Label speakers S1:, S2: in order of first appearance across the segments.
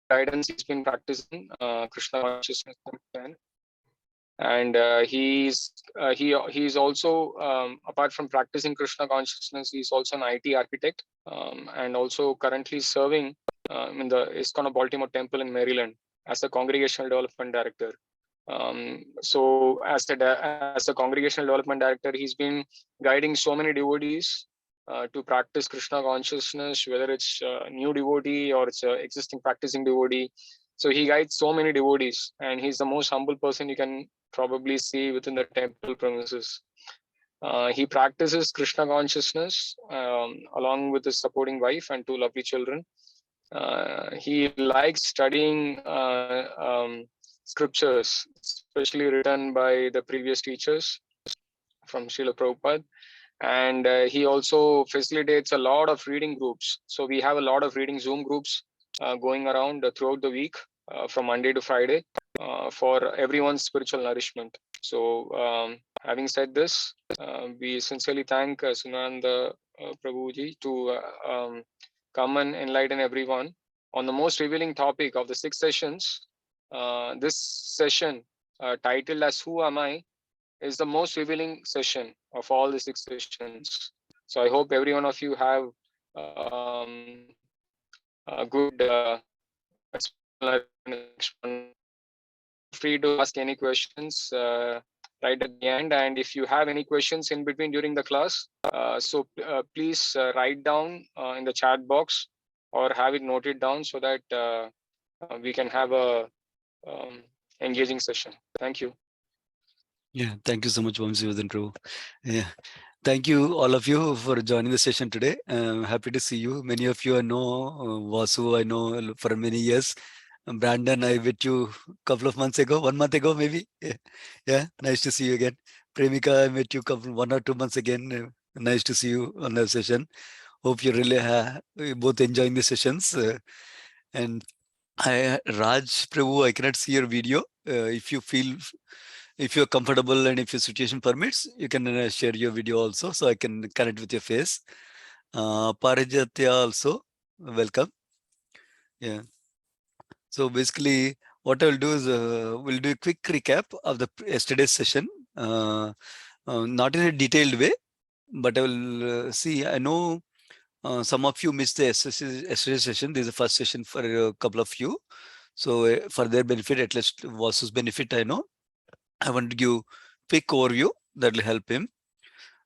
S1: guidance, he's been practicing Krishna consciousness since then. And he's also, apart from practicing Krishna consciousness, he's also an IT architect, and also currently serving in the iskcon of Baltimore Temple in Maryland as a congregational development director. So as a congregational development director, he's been guiding so many devotees to practice Krishna consciousness, whether it's a new devotee or it's an existing practicing devotee. So he guides so many devotees, and he's the most humble person you can probably see within the temple premises. He practices Krishna consciousness along with his supporting wife and two lovely children. He likes studying scriptures, especially written by the previous teachers from Srila Prabhupada. And he also facilitates a lot of reading groups. So we have a lot of reading Zoom groups going around throughout the week from Monday to Friday for everyone's spiritual nourishment. So having said this, we sincerely thank Sundarananda Prabhuji to come and enlighten everyone on the most revealing topic of the 6 sessions. This session titled as Who Am I is the most revealing session of all the 6 sessions. So I hope every one of you have a good explanation. Free to ask any questions right at the end, and if you have any questions in between during the class, please write down in the chat box or have it noted down so that we can have a engaging session. Thank you.
S2: Yeah, thank you so much, Vamsivardhan Prabhu. Yeah, thank you all of you for joining the session today. Happy to see you. Many of you I know, Vasu I know for many years. Brandon, I met you a couple of months ago, 1 month ago maybe. Yeah, nice to see you again. Premika, I met you 1 or 2 months again. Nice to see you on the session. Hope you really both enjoying the sessions. And Raj Prabhu, I cannot see your video. If you're comfortable and if your situation permits, you can share your video also, so I can connect with your face. Parijatya also, welcome. Yeah. So basically, what I will do is we'll do a quick recap of the yesterday's session, not in a detailed way, but I will see. I know some of you missed the yesterday's session. This is the first session for a couple of you. So for their benefit, at least Vasu's benefit, I know, I want to give quick overview that will help him.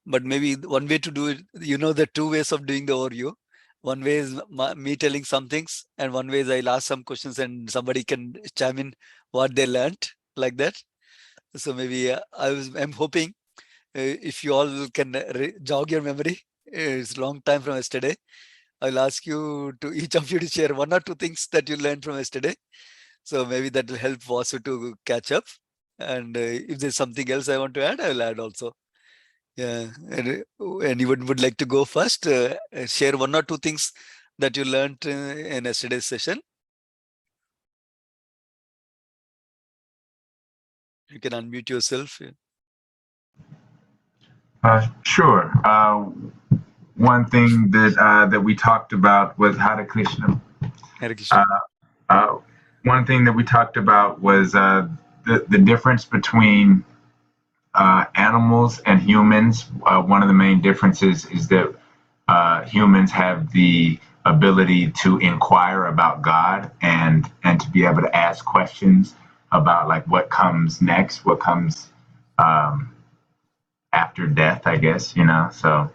S2: But maybe one way to do it, the 2 ways of doing the overview. One way is me telling some things, and one way is I'll ask some questions and somebody can chime in what they learned, like that. So maybe I'm hoping if you all can jog your memory. It's a long time from yesterday. I'll ask you to each of you to share 1 or 2 things that you learned from yesterday. So maybe that will help Vasu to catch up. And if there's something else I want to add, I will add also. Yeah, and anyone would like to go first? Share 1 or 2 things that you learned in yesterday's session. You can unmute yourself.
S3: Sure. One thing that we talked about was Hare Krishna.
S2: Hare Krishna.
S3: One thing that we talked about was the difference between animals and humans. One of the main differences is that humans have the ability to inquire about God and to be able to ask questions about like what comes next, what comes after death, I guess, So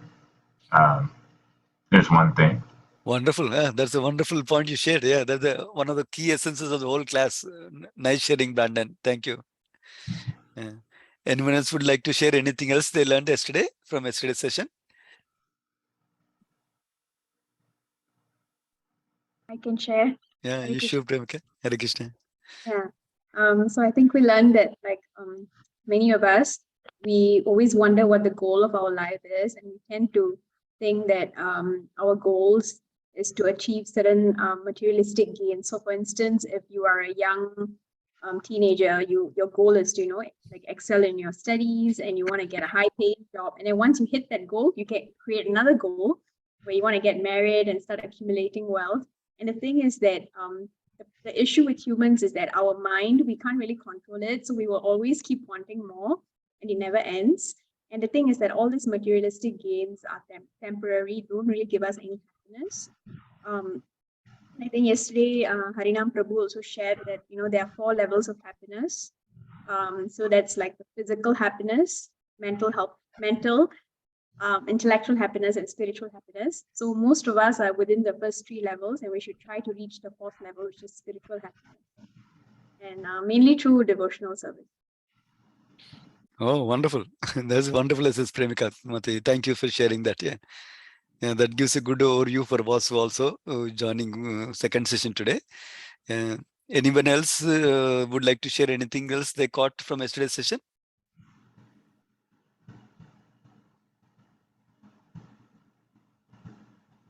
S3: there's one thing.
S2: Wonderful. That's a wonderful point you shared. Yeah, that's one of the key essences of the whole class. Nice sharing, Brandon. Thank you. Yeah. Anyone else would like to share anything else they learned yesterday from yesterday's session?
S4: I can share.
S2: Yeah, you sure, Premika? Hare Krishna.
S4: Yeah. So I think we learned that many of us, we always wonder what the goal of our life is, and we tend to think that our goals is to achieve certain materialistic gains. So for instance, if you are a young teenager, your goal is to excel in your studies and you want to get a high paid job, and then once you hit that goal, you can create another goal where you want to get married and start accumulating wealth. And the thing is that the issue with humans is that our mind, we can't really control it. So we will always keep wanting more and it never ends. And the thing is that all these materialistic gains are temporary, don't really give us any happiness. I think yesterday Harinam Prabhu also shared that, you know, there are 4 levels of happiness. So that's like the physical happiness, mental health, intellectual happiness, and spiritual happiness. So most of us are within the first 3 levels, and we should try to reach the 4th level, which is spiritual happiness, and mainly through devotional service.
S2: Oh, wonderful. That's wonderful, Ms. Premika. Mati, thank you for sharing that. Yeah. Yeah, that gives a good overview for Vasu also joining second session today. Anyone else would like to share anything else they caught from yesterday's session?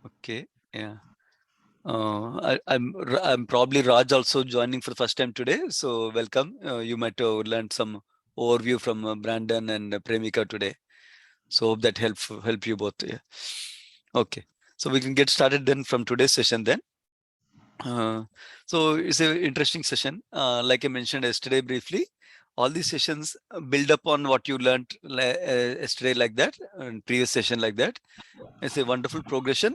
S2: Okay, yeah. I'm probably Raj also joining for the first time today. So welcome. You might have learned some overview from Brandon and Premika today. So hope that help you both. Yeah. Okay. So we can get started then from today's session then. So it's an interesting session. Like I mentioned yesterday briefly, all these sessions build upon what you learned yesterday like that, and previous session like that. It's a wonderful progression,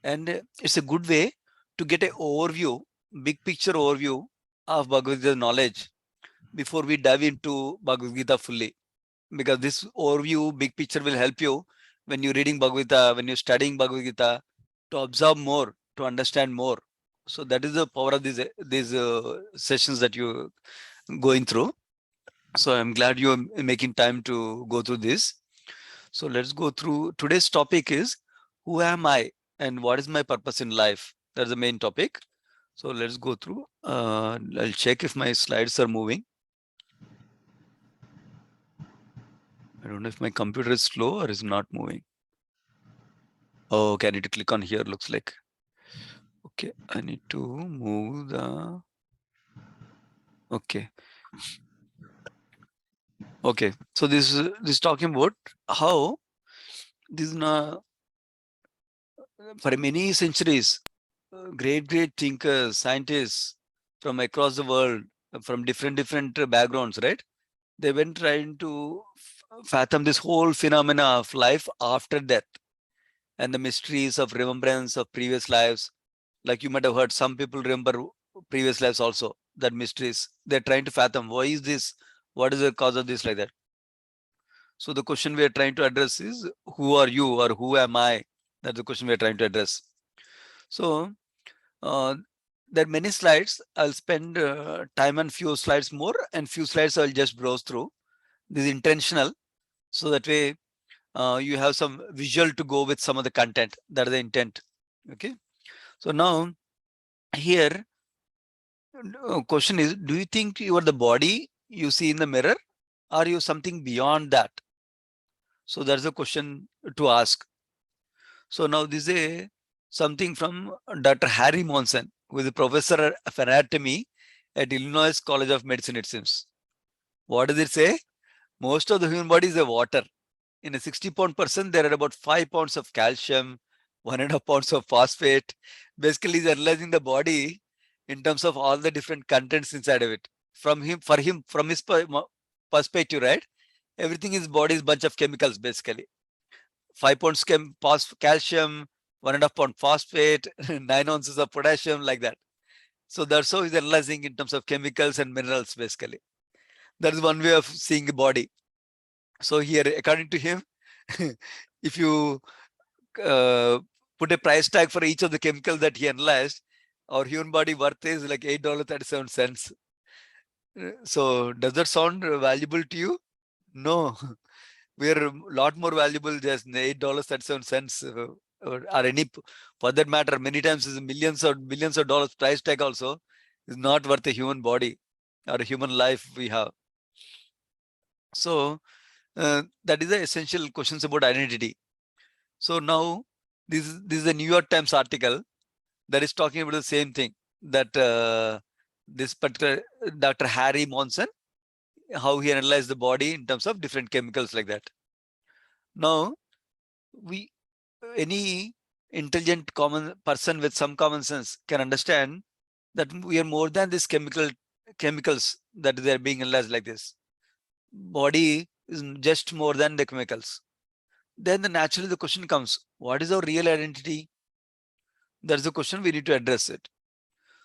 S2: and it's a good way to get an overview, big picture overview of Bhagavad Gita knowledge before we dive into Bhagavad Gita fully. Because this overview, big picture will help you when you're reading Bhagavad Gita, when you're studying Bhagavad Gita, to observe more, to understand more. So that is the power of these sessions that you're going through. So I'm glad you're making time to go through this. So let's go through. Today's topic is, who am I and what is my purpose in life? That's the main topic. So let's go through. I'll check if my slides are moving. I don't know if my computer is slow or is not moving. Oh, okay, I need to click on here, looks like. Okay, I need to move the... Okay. Okay, so this is talking about how this for many centuries, great thinkers, scientists from across the world, from different backgrounds, right? They went trying to fathom this whole phenomena of life after death and the mysteries of remembrance of previous lives. Like you might have heard, some people remember previous lives also, that mysteries. They're trying to fathom, why is this? What is the cause of this, like that? So the question we are trying to address is, who are you or who am I? That's the question we are trying to address. So there are many slides. I'll spend time on few slides more, and few slides I'll just browse through. This is intentional, so that way you have some visual to go with some of the content. That is the intent. Okay. So now here, question is, do you think you are the body you see in the mirror, or are you something beyond that? So that's a question to ask. So now this is something from Dr. Harry Monson, who is a professor of anatomy at Illinois College of Medicine, it seems. What does it say? Most of the human body is a water. In a 60-pound person, there are about 5 pounds of calcium, 1.5 pounds of phosphate. Basically, he's analyzing the body in terms of all the different contents inside of it. From his perspective, right? Everything in his body is a bunch of chemicals, basically. 5 pounds calcium, 1.5 pound phosphate, 9 ounces of potassium, like that. So that's how he's analyzing in terms of chemicals and minerals, basically. That is one way of seeing the body. So here, according to him, if you put a price tag for each of the chemicals that he analyzed, our human body worth is like $8.37. So does that sound valuable to you? No. We're a lot more valuable just $8.37 or any, for that matter, many times is millions or billions of dollars price tag also is not worth a human body or a human life we have. So that is the essential questions about identity. So now this is a New York Times article that is talking about the same thing, that this particular Dr. Harry Monson, how he analyzed the body in terms of different chemicals like that. Now, any intelligent common person with some common sense can understand that we are more than these chemicals that they are being analyzed like this. Body is just more than the chemicals. Then naturally the question comes, what is our real identity? That's the question we need to address it.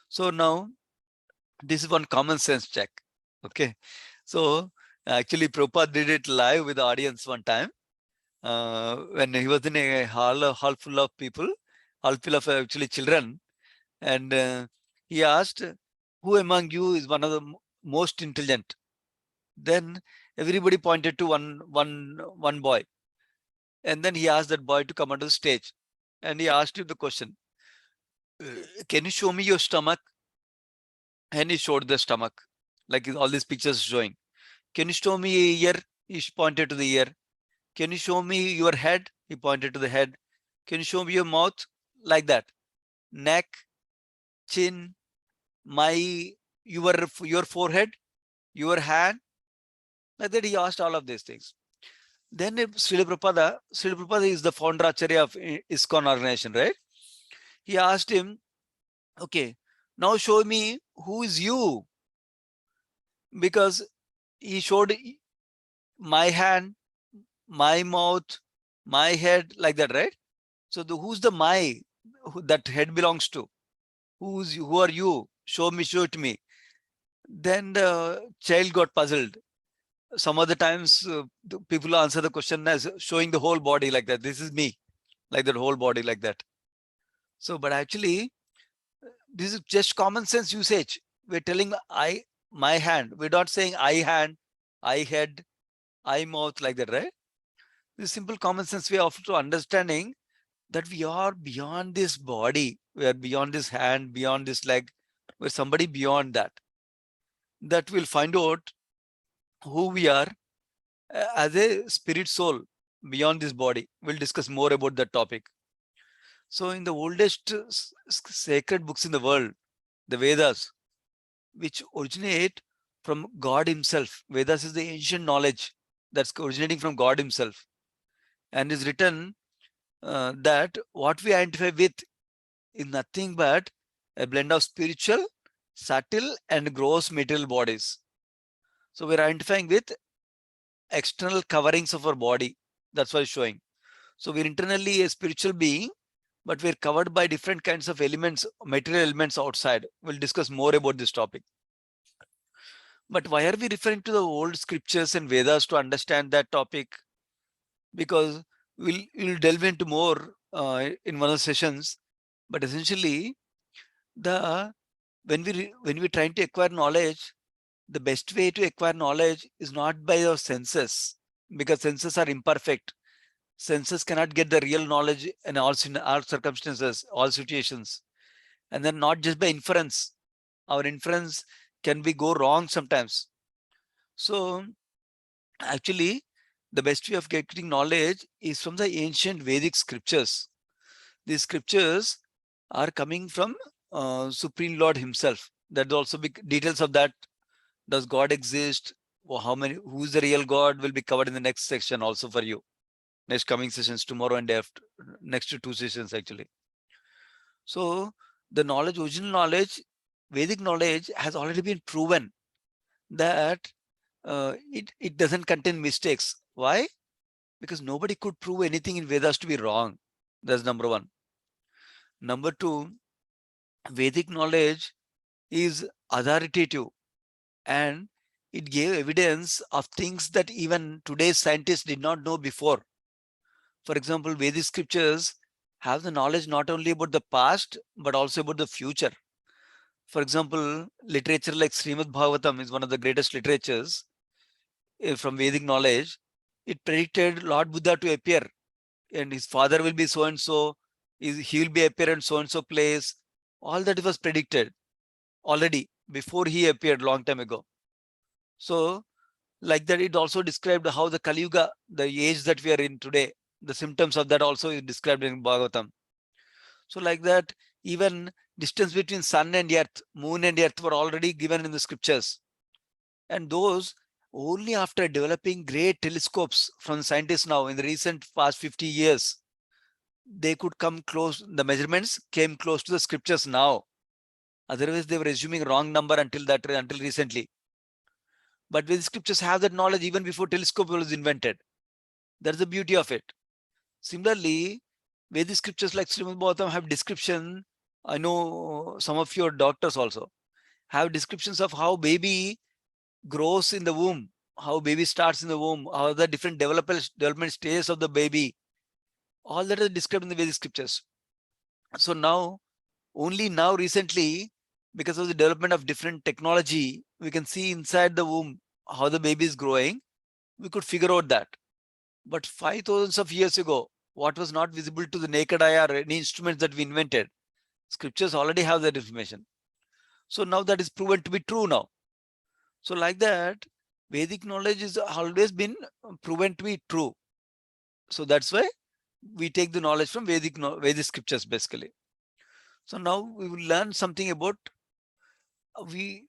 S2: So now this is one common sense check. Okay. So actually Prabhupada did it live with the audience one time. When he was in a hall full of people, hall full of actually children. And he asked, who among you is one of the most intelligent? Then everybody pointed to one boy. And then he asked that boy to come onto the stage. And he asked him the question, can you show me your stomach? And he showed the stomach, like all these pictures showing. Can you show me a ear? He pointed to the ear. Can you show me your head? He pointed to the head. Can you show me your mouth? Like that. Neck, chin, your forehead, your hand. Like that he asked all of these things. Then Srila Prabhupada is the founder Acharya of iskcon organization, right? He asked him, okay, now show me who is you. Because he showed my hand, my mouth, my head, like that, right? So who's the my that head belongs to? Who are you? Show it to me. Then the child got puzzled. Some other times the people answer the question as showing the whole body like that. This is me, like that whole body like that. So, but actually, this is just common sense usage. We're telling my hand. We're not saying I hand, I head, I mouth like that, right? This simple common sense way of understanding that we are beyond this body. We are beyond this hand, beyond this leg. We're somebody beyond that. That we'll find out who we are as a spirit soul beyond this body. We'll discuss more about that topic. So in the oldest sacred books in the world, the Vedas, which originate from God himself. Vedas is the ancient knowledge that's originating from God himself, and is written that what we identify with is nothing but a blend of spiritual, subtle, and gross material bodies. So we're identifying with external coverings of our body. That's why it's showing. So we're internally a spiritual being, but we're covered by different kinds of elements, material elements outside. We'll discuss more about this topic. But why are we referring to the old scriptures and Vedas to understand that topic? Because we'll delve into more in one of the sessions. But essentially, when we're trying to acquire knowledge, the best way to acquire knowledge is not by your senses, because senses are imperfect. Senses cannot get the real knowledge in all circumstances, all situations. And then not just by inference. Our inference can go wrong sometimes. So actually, the best way of getting knowledge is from the ancient Vedic scriptures. These scriptures are coming from Supreme Lord himself. That also be details of that. Does God exist? Or who's the real God will be covered in the next section also for you. Next coming sessions, tomorrow and after, next 2 sessions actually. So the knowledge, original knowledge, Vedic knowledge has already been proven that it doesn't contain mistakes. Why? Because nobody could prove anything in Vedas to be wrong. That's number one. Number two, Vedic knowledge is authoritative and it gave evidence of things that even today's scientists did not know before. For example, Vedic scriptures have the knowledge not only about the past, but also about the future. For example, literature like Srimad Bhagavatam is one of the greatest literatures from Vedic knowledge. It predicted Lord Buddha to appear and his father will be so and so, he will be appear in so and so place. All that was predicted already before he appeared long time ago. So like that, it also described how the Kali Yuga, the age that we are in today, the symptoms of that also is described in Bhagavatam. So like that, even distance between sun and earth, moon and earth were already given in the scriptures. And those only after developing great telescopes from scientists now in the recent past 50 years, they could come close, the measurements came close to the scriptures now. Otherwise, they were assuming wrong number until recently. But Vedic scriptures have that knowledge even before telescope was invented. That's the beauty of it. Similarly, Vedic scriptures like Srimad Bhagavatam have description. I know some of your doctors also have descriptions of how baby grows in the womb, how baby starts in the womb, how the different development stages of the baby. All that is described in the Vedic scriptures. So now, only now recently, because of the development of different technology, we can see inside the womb how the baby is growing. We could figure out that. But 5,000 of years ago, what was not visible to the naked eye or any instruments that we invented, scriptures already have that information. So now that is proven to be true now. So like that, Vedic knowledge is always been proven to be true. So that's why we take the knowledge from Vedic scriptures basically. So now we will learn something about, we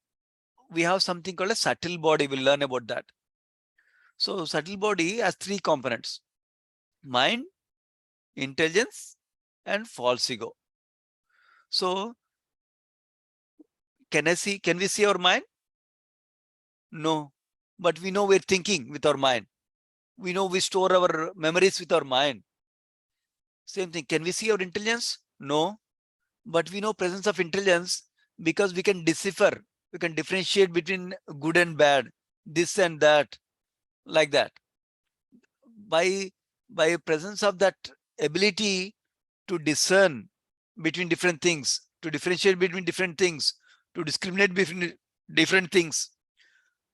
S2: have something called a subtle body. We'll learn about that. So subtle body has three components: mind, intelligence, and false ego. So can we see our mind? No, but we know we're thinking with our mind. We know we store our memories with our mind. Same thing. Can we see our intelligence? No, but we know presence of intelligence because we can decipher, we can differentiate between good and bad, this and that, like that. By presence of that ability to discern between different things, to differentiate between different things, to discriminate between different things,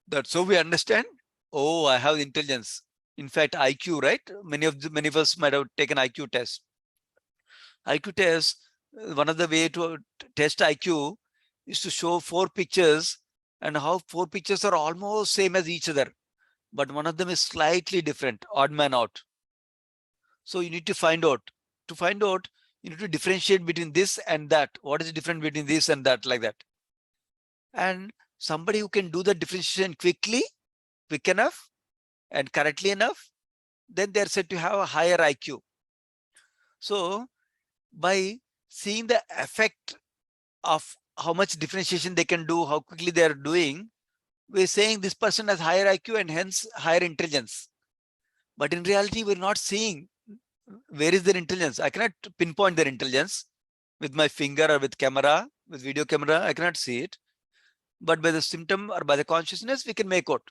S2: that's how we understand, oh, I have intelligence. In fact, IQ, right? Many of us might have taken IQ test. IQ test, one of the way to test IQ is to show 4 pictures and how 4 pictures are almost same as each other, but one of them is slightly different, odd man out. So you need to find out. To find out, you need to differentiate between this and that. What is the difference between this and that, like that? And somebody who can do the differentiation quick enough and correctly enough, then they're said to have a higher IQ. So by seeing the effect of how much differentiation they can do, how quickly they are doing, we're saying this person has higher IQ and hence higher intelligence. But in reality, we're not seeing where is their intelligence. I cannot pinpoint their intelligence with my finger or with camera, with video camera. I cannot see it. But by the symptom or by the consciousness, we can make out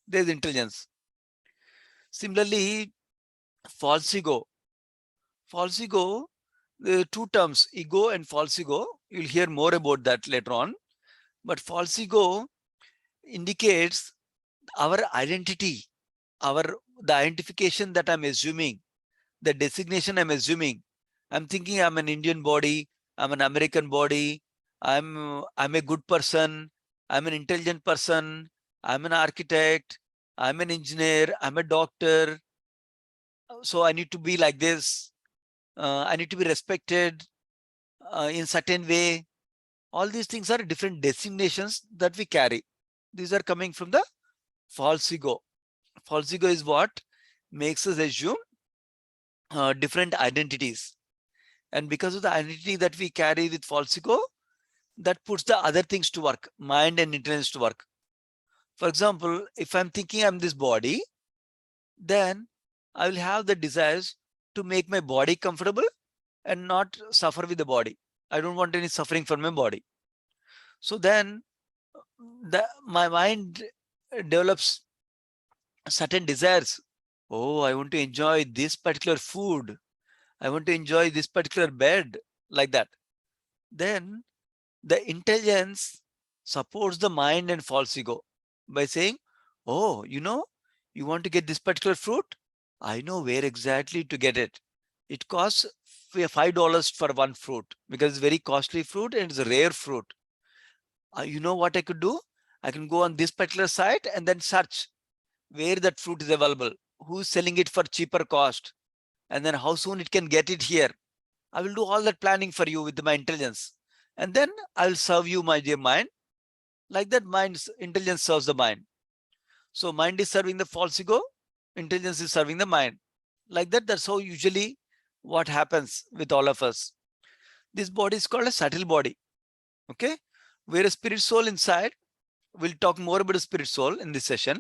S2: there's intelligence. Similarly, false ego. False ego, the 2 terms, ego and false ego. You'll hear more about that later on. But false ego indicates our identity, the identification that I'm assuming, the designation I'm assuming. I'm thinking I'm an Indian body, I'm an American body, I'm a good person, I'm an intelligent person, I'm an architect, I'm an engineer, I'm a doctor. So I need to be like this. I need to be respected in certain way. All these things are different designations that we carry. These are coming from the false ego. False ego is what makes us assume different identities. And because of the identity that we carry with false ego, that puts the other things to work, mind and intelligence to work. For example, if I'm thinking I'm this body, then I will have the desires to make my body comfortable and not suffer with the body. I don't want any suffering from my body. So then my mind develops certain desires. Oh, I want to enjoy this particular food. I want to enjoy this particular bed, like that. Then the intelligence supports the mind and false ego by saying, oh, you want to get this particular fruit? I know where exactly to get it. It costs $5 for one fruit because it's very costly fruit and it's a rare fruit. You know what I could do? I can go on this particular site and then search where that fruit is available, who's selling it for cheaper cost, and then how soon it can get it here. I will do all that planning for you with my intelligence. And then I will serve you, my dear mind. Like that, intelligence serves the mind. So mind is serving the false ego, intelligence is serving the mind. Like that, that's how usually what happens with all of us. This body is called a subtle body. Okay, we're a spirit soul inside. We'll talk more about the spirit soul in this session.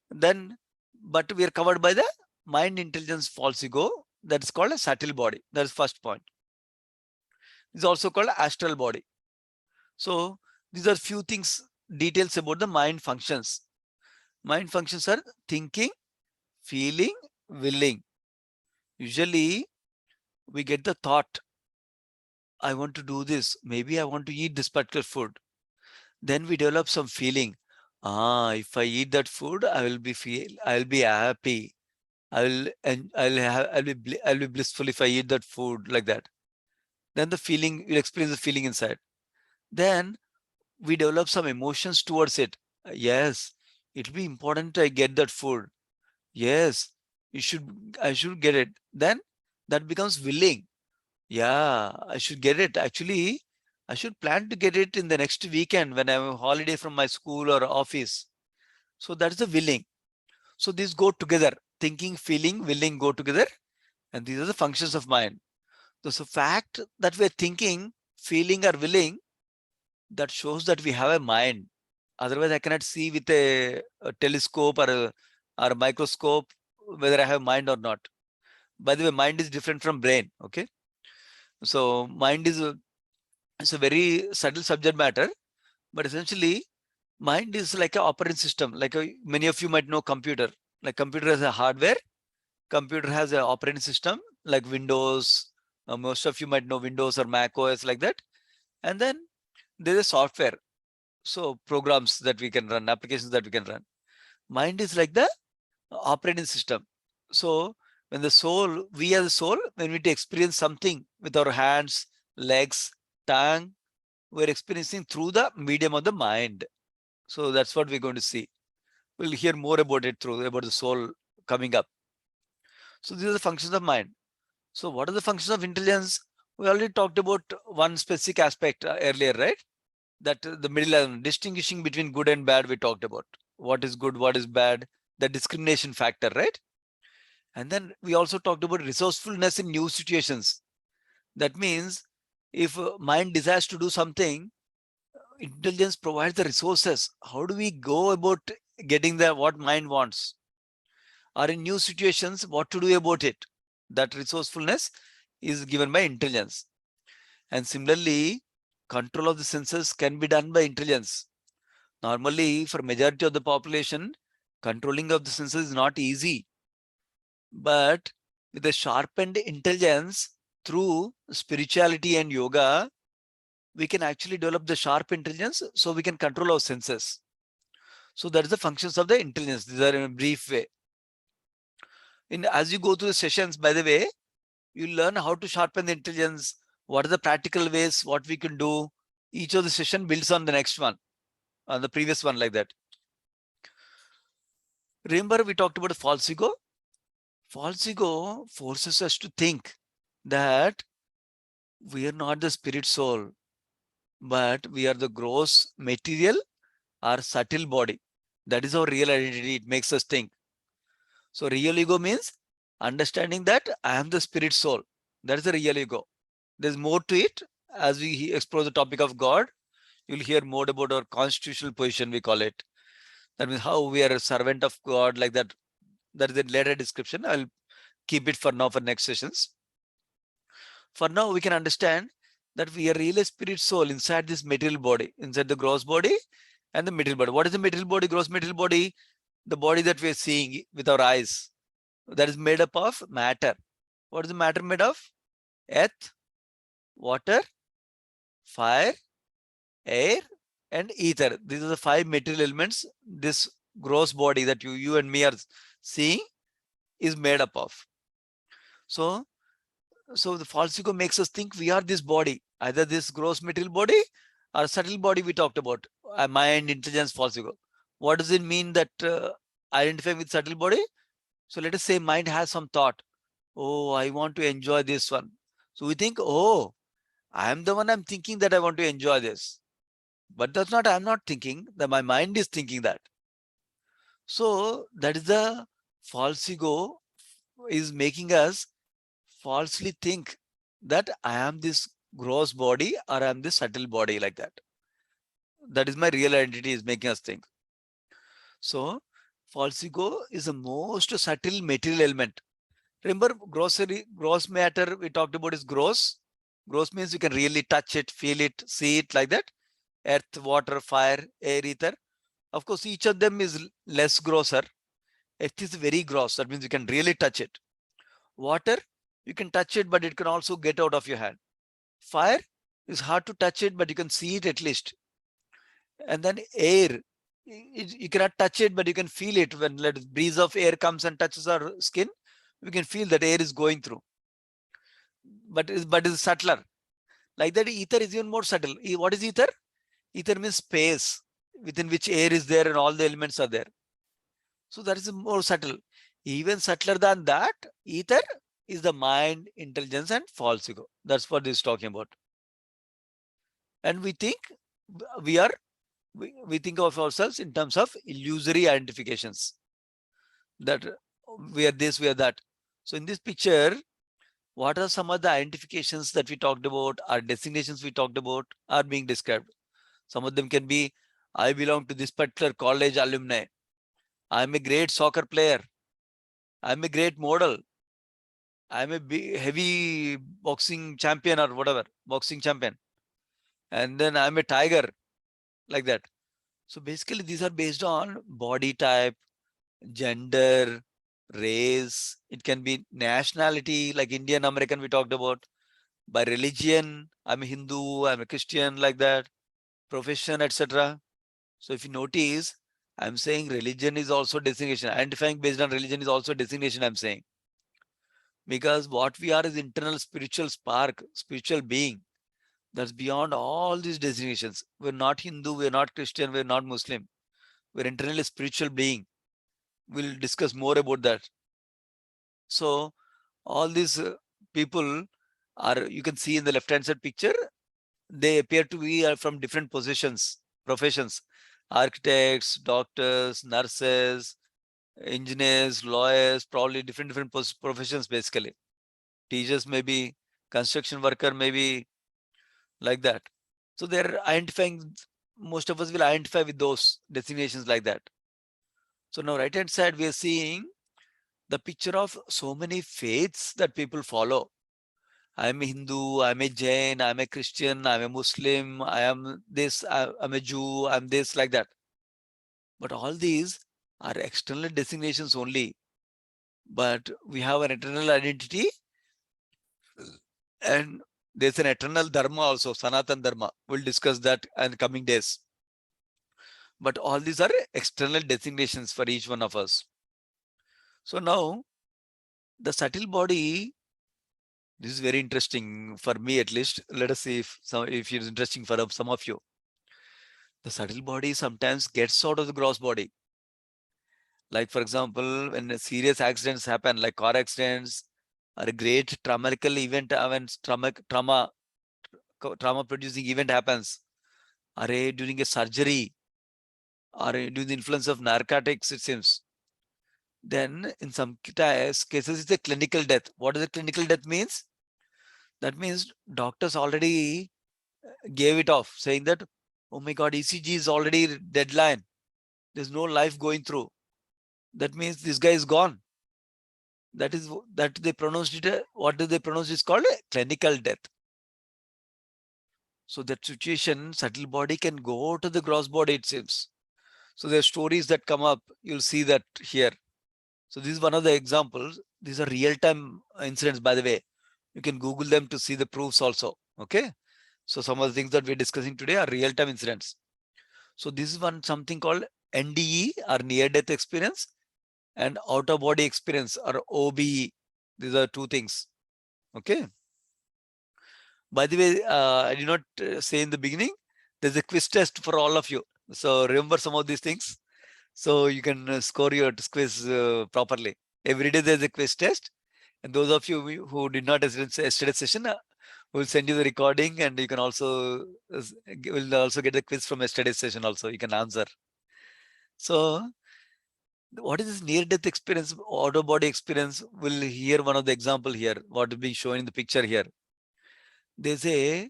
S2: Then, but we are covered by the mind, intelligence, false ego. That's called a subtle body. That's first point. It's also called astral body. So these are few things, details about the mind functions. Mind functions are thinking, feeling, willing. Usually we get the thought, I want to do this. Maybe I want to eat this particular food. Then we develop some feeling. If I eat that food, I'll be happy. I'll be blissful if I eat that food, like that. Then the feeling, you'll experience the feeling inside. Then we develop some emotions towards it. Yes, it'll be important I get that food. Yes, I should get it. Then that becomes willing. Yeah, I should get it. Actually, I should plan to get it in the next weekend when I'm on holiday from my school or office. So that's the willing. So these go together. Thinking, feeling, willing go together. And these are the functions of mind. So the fact that we're thinking, feeling, or willing, that shows that we have a mind. Otherwise, I cannot see with a telescope or a microscope whether I have mind or not. By the way, mind is different from brain. Okay. So mind is it's a very subtle subject matter, but essentially mind is like an operating system. Like many of you might know computer. Like computer has a hardware, computer has an operating system like Windows. Most of you might know Windows or Mac OS, like that. And then there's a software. So programs that we can run, applications that we can run. Mind is like the operating system. So when the soul, we as a soul, when we experience something with our hands, legs, tongue, we're experiencing through the medium of the mind. So that's what we're going to see. We'll hear more about it about the soul coming up. So these are the functions of mind. So what are the functions of intelligence? We already talked about one specific aspect earlier, right? That the middle, distinguishing between good and bad, we talked about. What is good, what is bad, the discrimination factor, right? And then we also talked about resourcefulness in new situations. That means if mind desires to do something, intelligence provides the resources. How do we go about getting what mind wants? Or in new situations, what to do about it? That resourcefulness is given by intelligence. And similarly, control of the senses can be done by intelligence. Normally, for majority of the population, controlling of the senses is not easy. But with a sharpened intelligence through spirituality and yoga, we can actually develop the sharp intelligence so we can control our senses. So that is the functions of the intelligence. These are in a brief way. As you go through the sessions, by the way, you learn how to sharpen the intelligence. What are the practical ways, what we can do. Each of the session builds on the next one, on the previous one, like that. Remember, we talked about the false ego. False ego forces us to think that we are not the spirit soul, but we are the gross material or subtle body. That is our real identity. It makes us think. So real ego means understanding that I am the spirit soul. That is the real ego. There's more to it. As we explore the topic of God, you'll hear more about our constitutional position, we call it. That means how we are a servant of God, like that. That is a later description. I'll keep it for now for next sessions. For now, we can understand that we are really a spirit soul inside this material body, inside the gross body and the material body. What is the material body, gross material body? The body that we are seeing with our eyes. That is made up of matter. What is the matter made of? Earth, water, fire, air, and ether. These are the 5 material elements this gross body that you and me are seeing is made up of. So the false ego makes us think we are this body, either this gross material body or subtle body we talked about, mind, intelligence, false ego. What does it mean that identifying with subtle body? So let us say mind has some thought. Oh, I want to enjoy this one. So we think, oh, I am the one I'm thinking that I want to enjoy this. But that's not, I'm not thinking, that my mind is thinking that. So that is the false ego is making us falsely think that I am this gross body or I'm the subtle body, like that. That is my real identity is making us think. So false ego is the most subtle material element. Remember, gross matter we talked about is gross. Gross means you can really touch it, feel it, see it, like that. Earth, water, fire, air, ether. Of course, each of them is less grosser. Earth is very gross. That means you can really touch it. Water, you can touch it, but it can also get out of your hand. Fire is hard to touch it, but you can see it at least. And then air, you cannot touch it, but you can feel it. When the breeze of air comes and touches our skin, we can feel that air is going through. But it's subtler. Like that, ether is even more subtle. What is ether? Ether means space within which air is there and all the elements are there. So that is more subtle. Even subtler than that, ether is the mind, intelligence, and false ego. That's what this is talking about. And we think we think of ourselves in terms of illusory identifications, that we are this, we are that. So in this picture, what are some of the identifications that we talked about, or designations we talked about, are being described? Some of them can be, I belong to this particular college alumni. I'm a great soccer player. I'm a great model. I'm a big, heavy boxing champion or whatever, boxing champion. And then I'm a tiger, like that. So basically these are based on body type, gender, race. It can be nationality, like Indian American we talked about. By religion, I'm a Hindu, I'm a Christian, like that. Profession, etc. So if you notice, I'm saying religion is also designation. Identifying based on religion is also designation, I'm saying. Because what we are is internal spiritual spark, spiritual being. That's beyond all these designations. We're not Hindu, we're not Christian, we're not Muslim. We're internally spiritual being. We'll discuss more about that. So all these people are, you can see in the left hand side picture, they appear to be from different professions. Architects, doctors, nurses, engineers, lawyers, probably different professions basically. Teachers maybe, construction worker maybe, like that. So they're identifying, most of us will identify with those designations like that. So now right hand side we are seeing the picture of so many faiths that people follow. I'm a Hindu, I'm a Jain, I'm a Christian, I'm a Muslim, I am this, I'm a Jew, I'm this, like that. But all these are external designations only. But we have an eternal identity, and there's an eternal dharma also, Sanatan Dharma. We'll discuss that in coming days. But all these are external designations for each one of us. So now, the subtle body, this is very interesting for me at least. Let us see if it's interesting for some of you. The subtle body sometimes gets out of the gross body. Like for example, when serious accidents happen, like car accidents, or a great traumatical event, when trauma producing event happens, or during a surgery, or during the influence of narcotics, it seems. Then in some cases, it's a clinical death. What does a clinical death means? That means doctors already gave it off, saying that, oh my God, ECG is already deadline. There's no life going through. That means this guy is gone. That is that they pronounced it. What do they pronounce? It's called a clinical death. So that situation, subtle body can go to the gross body, it seems. So there are stories that come up. You'll see that here. So this is one of the examples. These are real-time incidents, by the way. You can Google them to see the proofs also. Okay. So some of the things that we're discussing today are real-time incidents. So this is something called NDE, or near-death experience, and out-of-body experience, or OBE. These are two things. Okay. By the way, I did not say in the beginning, there's a quiz test for all of you. So remember some of these things. So you can score your quiz properly. Every day there's a quiz test. And those of you who did not attend yesterday's session, we'll send you the recording, and you can also will also get the quiz from yesterday's session also. You can answer. So what is this near-death experience, out-of-body experience? We'll hear one of the example here, what is being shown in the picture here. They say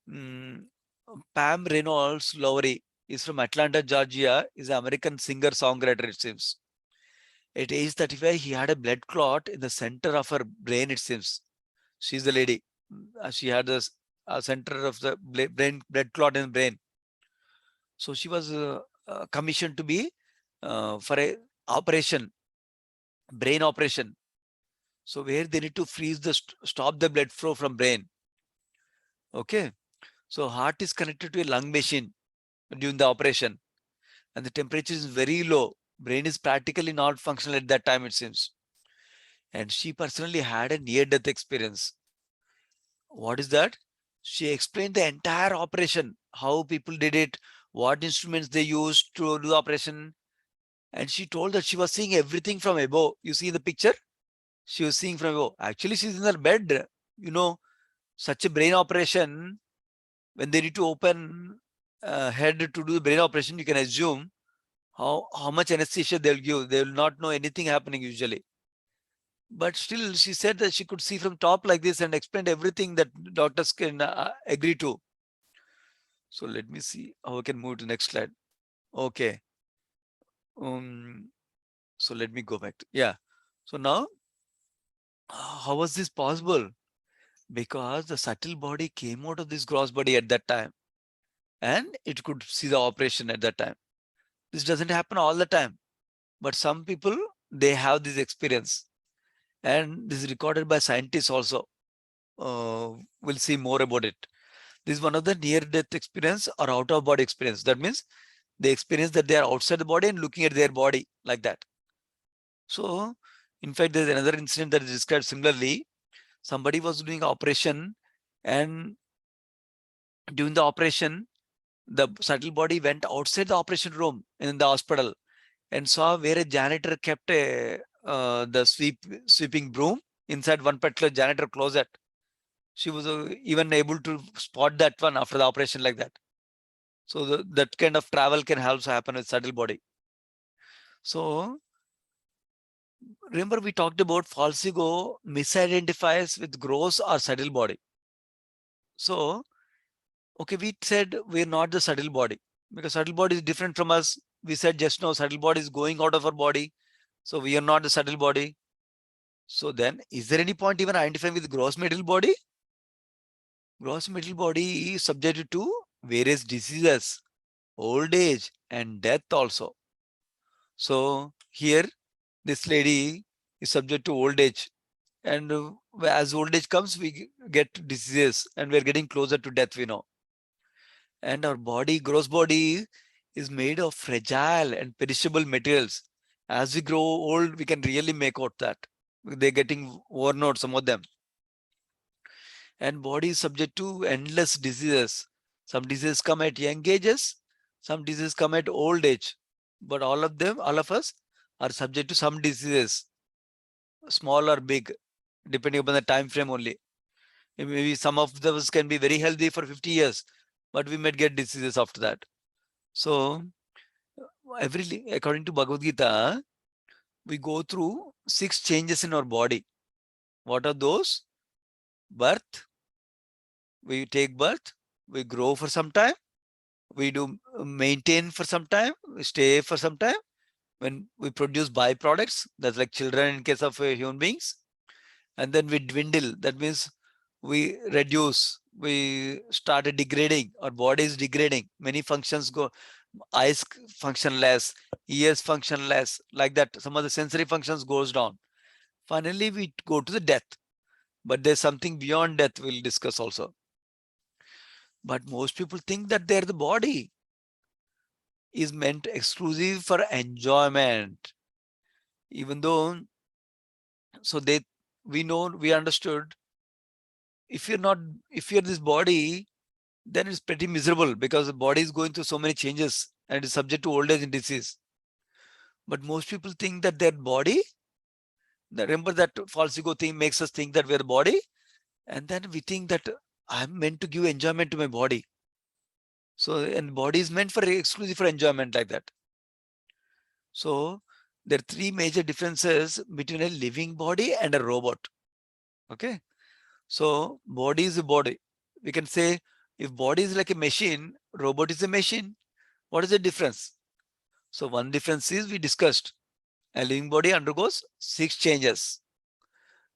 S2: Pam Reynolds Lowry is from Atlanta, Georgia, is an American singer-songwriter, it seems. At age 35, he had a blood clot in the center of her brain, it seems. She's the lady. She had the center of the brain, blood clot in the brain. So she was commissioned to be for a operation, brain operation. So where they need to freeze the stop the blood flow from brain. Okay. So heart is connected to a lung machine during the operation, and the temperature is very low. Brain is practically not functional at that time, it seems. And she personally had a near-death experience. What is that? She explained the entire operation, how people did it, what instruments they used to do the operation. And she told that she was seeing everything from above. You see the picture? She was seeing from above. Actually, she's in her bed. You know, such a brain operation, when they need to open head to do the brain operation, you can assume how much anesthesia they'll give. They will not know anything happening usually. But still, she said that she could see from top like this and explained everything that doctors can agree to. So let me see how I can move to the next slide. Okay. So let me go back to, yeah. So now, how was this possible? Because the subtle body came out of this gross body at that time, and it could see the operation at that time. This doesn't happen all the time, but some people, they have this experience, and this is recorded by scientists also. We'll see more about it. This is one of the near-death experience or out-of-body experience. That means they experience that they are outside the body and looking at their body like that. So, in fact, there's another incident that is described similarly. Somebody was doing operation, and during the operation, the subtle body went outside the operation room in the hospital and saw where a janitor kept the sweeping broom inside one particular janitor closet. She was even able to spot that one after the operation like that. So that kind of travel can also happen with subtle body. So remember we talked about false ego misidentifies with gross or subtle body. So, okay, we said we're not the subtle body because subtle body is different from us. We said just now subtle body is going out of our body. So we are not the subtle body. So then, is there any point even identifying with gross middle body? Gross middle body is subjected to various diseases, old age, and death also. So here, this lady is subject to old age. And as old age comes, we get diseases and we're getting closer to death, we know. And our body, gross body, is made of fragile and perishable materials. As we grow old, we can really make out that. They're getting worn out, some of them. And body is subject to endless diseases. Some diseases come at young ages, some diseases come at old age. But all of them, all of us, are subject to some diseases, small or big, depending upon the time frame only. Maybe some of those can be very healthy for 50 years, but we might get diseases after that. So, according to Bhagavad Gita, we go through 6 changes in our body. What are those? Birth. We take birth, we grow for some time, we do maintain for some time, we stay for some time. When we produce byproducts, that's like children in case of human beings, and then we dwindle. That means we reduce, we started degrading, our body is degrading. Many functions go, eyes function less, ears function less, like that. Some of the sensory functions goes down. Finally, we go to the death. But there's something beyond death we'll discuss also. But most people think that they're the body is meant exclusive for enjoyment. Even though, so we understood, if you're this body, then it's pretty miserable because the body is going through so many changes and is subject to old age and disease. But most people think that their body, remember that false ego thing makes us think that we're the body, and then we think that I'm meant to give enjoyment to my body. So, and body is meant for exclusive for enjoyment like that. So there are 3 major differences between a living body and a robot. Okay. So body is a body. we can say if body is like a machine, robot is a machine. What is the difference? So one difference is we discussed. A living body undergoes 6 changes,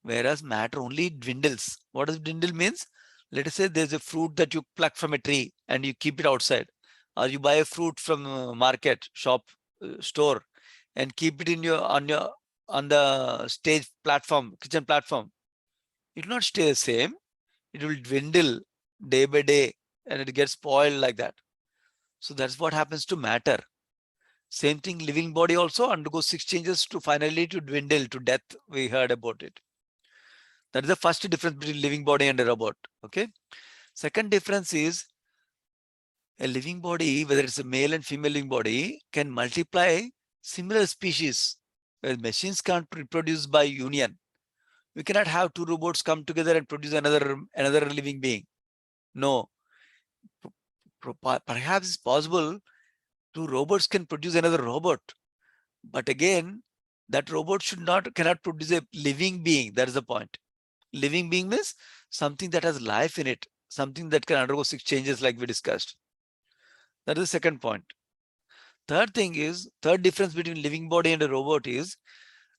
S2: whereas matter only dwindles. What does dwindle means? Let us say there's a fruit that you pluck from a tree and you keep it outside, or you buy a fruit from a market, shop, store, and keep it in on the stage platform, kitchen platform. It will not stay the same. It will dwindle day by day, and it gets spoiled like that. So that's what happens to matter. Same thing, living body also undergoes 6 changes to finally to dwindle to death. We heard about it. That is the first difference between living body and a robot. Okay. Second difference is a living body, whether it's a male and female living body, can multiply similar species, where machines can't reproduce by union. We cannot have 2 robots come together and produce another living being. No. Perhaps it's possible 2 robots can produce another robot. But again, that robot cannot produce a living being. That is the point. Living being means something that has life in it, something that can undergo 6 changes like we discussed. That is the second point. Third difference between living body and a robot is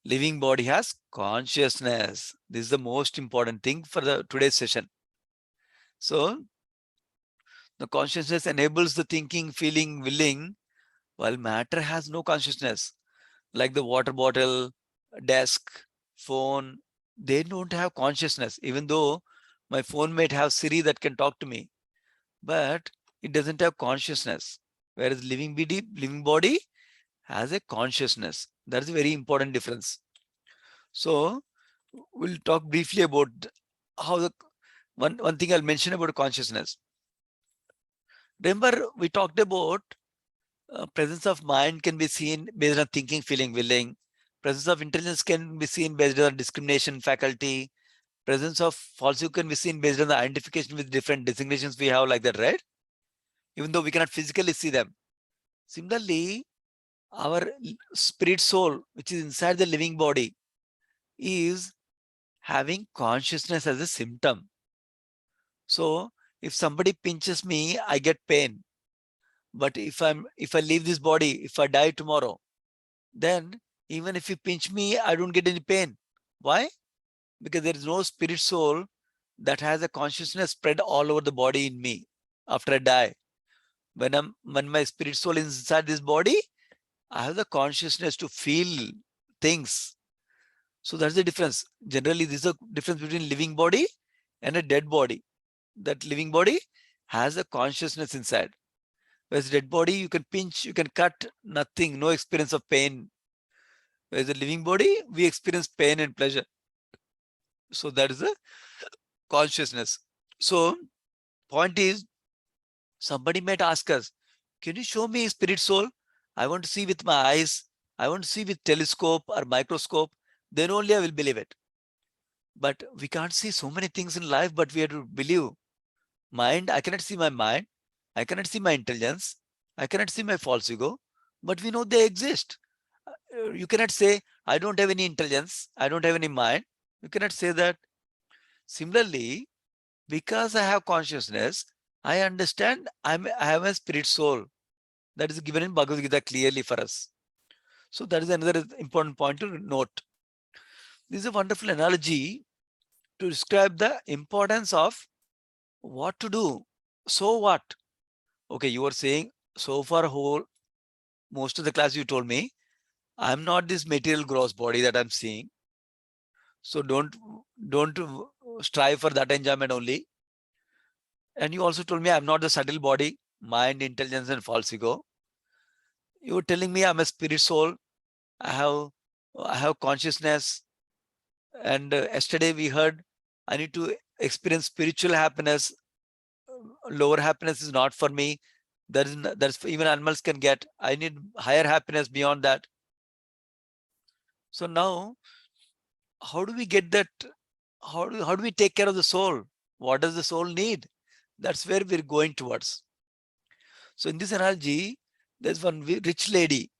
S2: living body has consciousness. This is the most important thing for today's session. So the consciousness enables the thinking, feeling, willing, while matter has no consciousness. Like the water bottle, desk, phone, they don't have consciousness, even though my phone might have Siri that can talk to me, but it doesn't have consciousness. Whereas living body has a consciousness. That's a very important difference. So we'll talk briefly about how one thing I'll mention about consciousness. Remember, we talked about presence of mind can be seen based on thinking, feeling, willing. Presence of intelligence can be seen based on discrimination faculty. Presence of falsehood can be seen based on the identification with different designations we have, like that, right? Even though we cannot physically see them. Similarly, our spirit soul, which is inside the living body, is having consciousness as a symptom. So if somebody pinches me, I get pain. But if I leave this body, if I die tomorrow, then even if you pinch me, I don't get any pain. Why? Because there is no spirit soul that has a consciousness spread all over the body in me after I die. When my spirit soul is inside this body, I have the consciousness to feel things. So that's the difference. Generally, this is the difference between living body and a dead body. That living body has a consciousness inside. Whereas dead body, you can pinch, you can cut, nothing, no experience of pain. Whereas the living body, we experience pain and pleasure. So that is the consciousness. So point is, somebody might ask us, can you show me spirit soul? I want to see with my eyes. I want to see with telescope or microscope. Then only I will believe it. But we can't see so many things in life, but we have to believe. Mind, I cannot see my mind. I cannot see my intelligence. I cannot see my false ego, but we know they exist. You cannot say, I don't have any intelligence. I don't have any mind. You cannot say that. Similarly, because I have consciousness, I understand I have a spirit soul. That is given in Bhagavad Gita clearly for us. So that is another important point to note. This is a wonderful analogy to describe the importance of what to do. So what? Okay, you were saying, so far most of the class you told me, I'm not this material gross body that I'm seeing. So don't strive for that enjoyment only. And you also told me I'm not the subtle body, mind, intelligence, and false ego. You were telling me I'm a spirit soul. I have consciousness. And yesterday we heard I need to experience spiritual happiness. Lower happiness is not for me. That's even animals can get. I need higher happiness beyond that. So now, how do we get that? How do we take care of the soul? What does the soul need? That's where we're going towards. So in this analogy, there's one rich lady.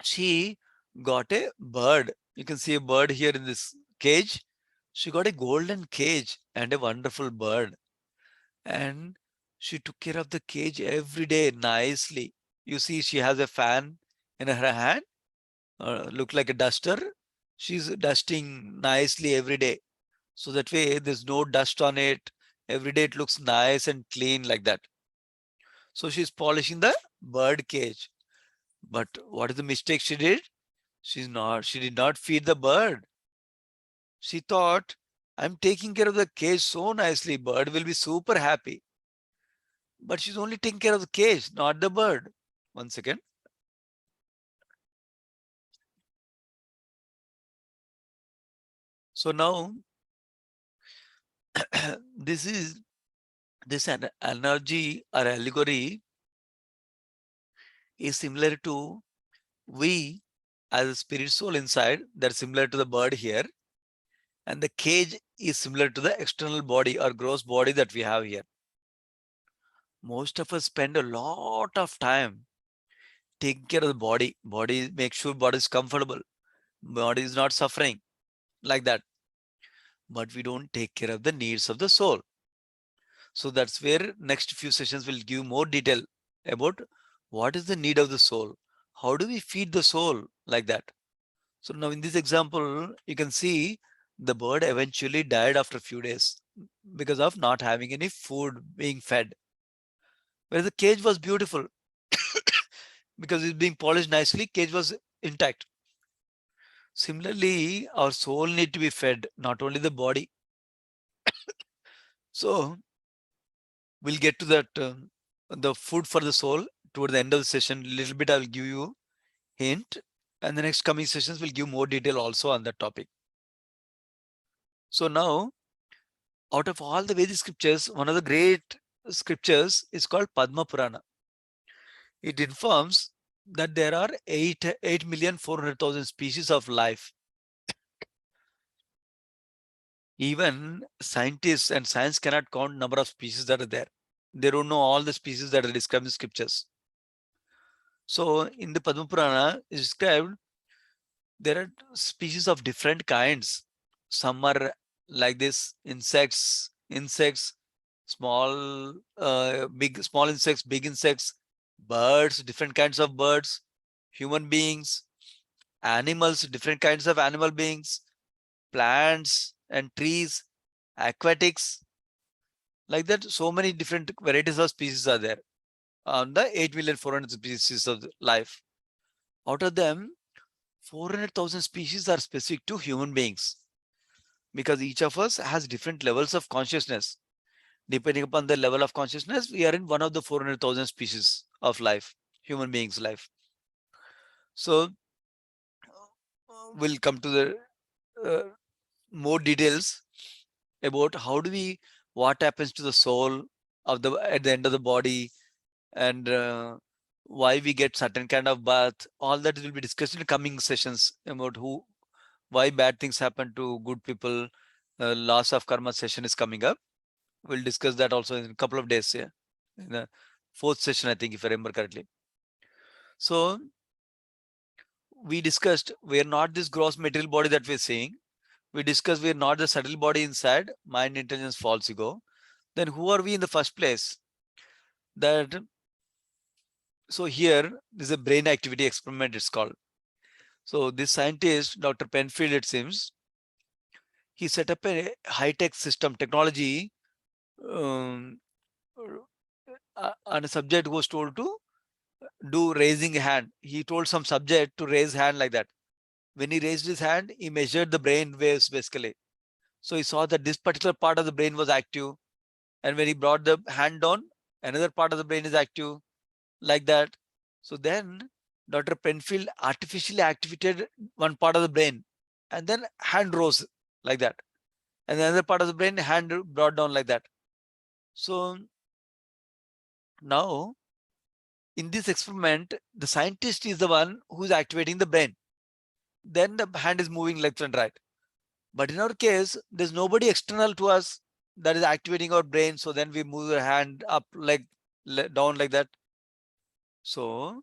S2: She got a bird. You can see a bird here in this cage. She got a golden cage and a wonderful bird. and she took care of the cage every day nicely. You see, she has a fan in her hand, look like a duster. She's dusting nicely every day. So that way there's no dust on it. Every day it looks nice and clean like that. So she's polishing the bird cage. But what is the mistake she did? She did not feed the bird. She thought, I'm taking care of the cage so nicely, bird will be super happy. But she's only taking care of the cage, not the bird. One second. So now, this analogy or allegory is similar to we as a spirit soul inside, that's similar to the bird here. And the cage is similar to the external body or gross body that we have here. Most of us spend a lot of time taking care of the body. Make sure body is comfortable. Body is not suffering like that. But we don't take care of the needs of the soul. So that's where next few sessions will give more detail about what is the need of the soul. How do we feed the soul like that? So now in this example, you can see the bird eventually died after a few days because of not having any food being fed. Whereas the cage was beautiful because it's being polished nicely, cage was intact. Similarly, our soul need to be fed, not only the body. So we'll get to that, the food for the soul toward the end of the session. A little bit I will give you hint, and the next coming sessions will give more detail also on that topic. So now, out of all the Vedic scriptures, one of the great scriptures is called Padma Purana. It informs that there are 8,400,000 species of life. Even scientists and science cannot count number of species that are there. They don't know all the species that are described in scriptures. So in the Padma Purana is described there are species of different kinds. Some are like this, insects, small insects, big insects, birds, different kinds of birds, human beings, animals, different kinds of animal beings, plants and trees, aquatics, like that. So many different varieties of species are there on the 8,400,000 species of life. Out of them, 400,000 species are specific to human beings, because each of us has different levels of consciousness. Depending upon the level of consciousness, we are in one of the 400,000 species of life, human beings' life. So we'll come to the more details about what happens to the soul at the end of the body, and why we get certain kind of birth. All that will be discussed in the coming sessions about why bad things happen to good people. Loss of karma session is coming up. We'll discuss that also in a couple of days here. In the fourth session, I think, if I remember correctly. So we discussed we are not this gross material body that we're seeing. We discussed we are not the subtle body inside, mind, intelligence, false ego. Then who are we in the first place? So here, this is a brain activity experiment, it's called. So this scientist, Dr. Penfield, it seems, he set up a high-tech system, technology, and a subject was told to do raising hand. He told some subject to raise hand like that. When he raised his hand, he measured the brain waves basically. So he saw that this particular part of the brain was active. And when he brought the hand down, another part of the brain is active like that. So then Dr. Penfield artificially activated one part of the brain, and then hand rose like that. And the other part of the brain, hand brought down like that. So now in this experiment, the scientist is the one who is activating the brain. Then the hand is moving left and right. But in our case, there's nobody external to us that is activating our brain. So then we move the hand up, like down like that. So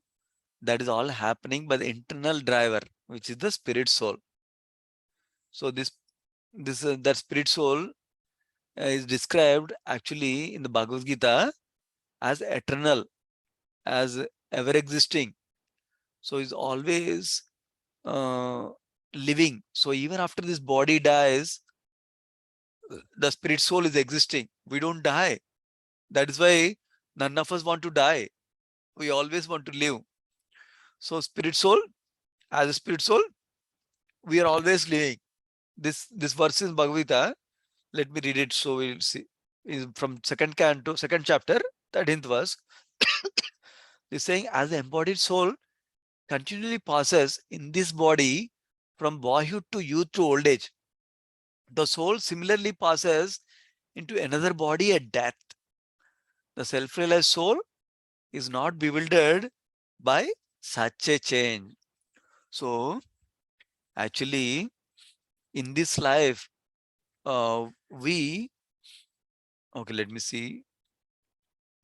S2: that is all happening by the internal driver, which is the spirit soul. So that spirit soul is described actually in the Bhagavad Gita as eternal, as ever existing. So is always living. So even after this body dies, the spirit soul is existing. We don't die. That is why none of us want to die. We always want to live. So spirit soul, as a spirit soul, we are always living. This verse in Bhagavad Gita, let me read it so we'll see. Is from second canto, second chapter, 13th verse. Is saying, as the embodied soul continually passes in this body from boyhood to youth to old age, the soul similarly passes into another body at death. The self-realized soul is not bewildered by such a change. So actually, in this life, we, okay, let me see.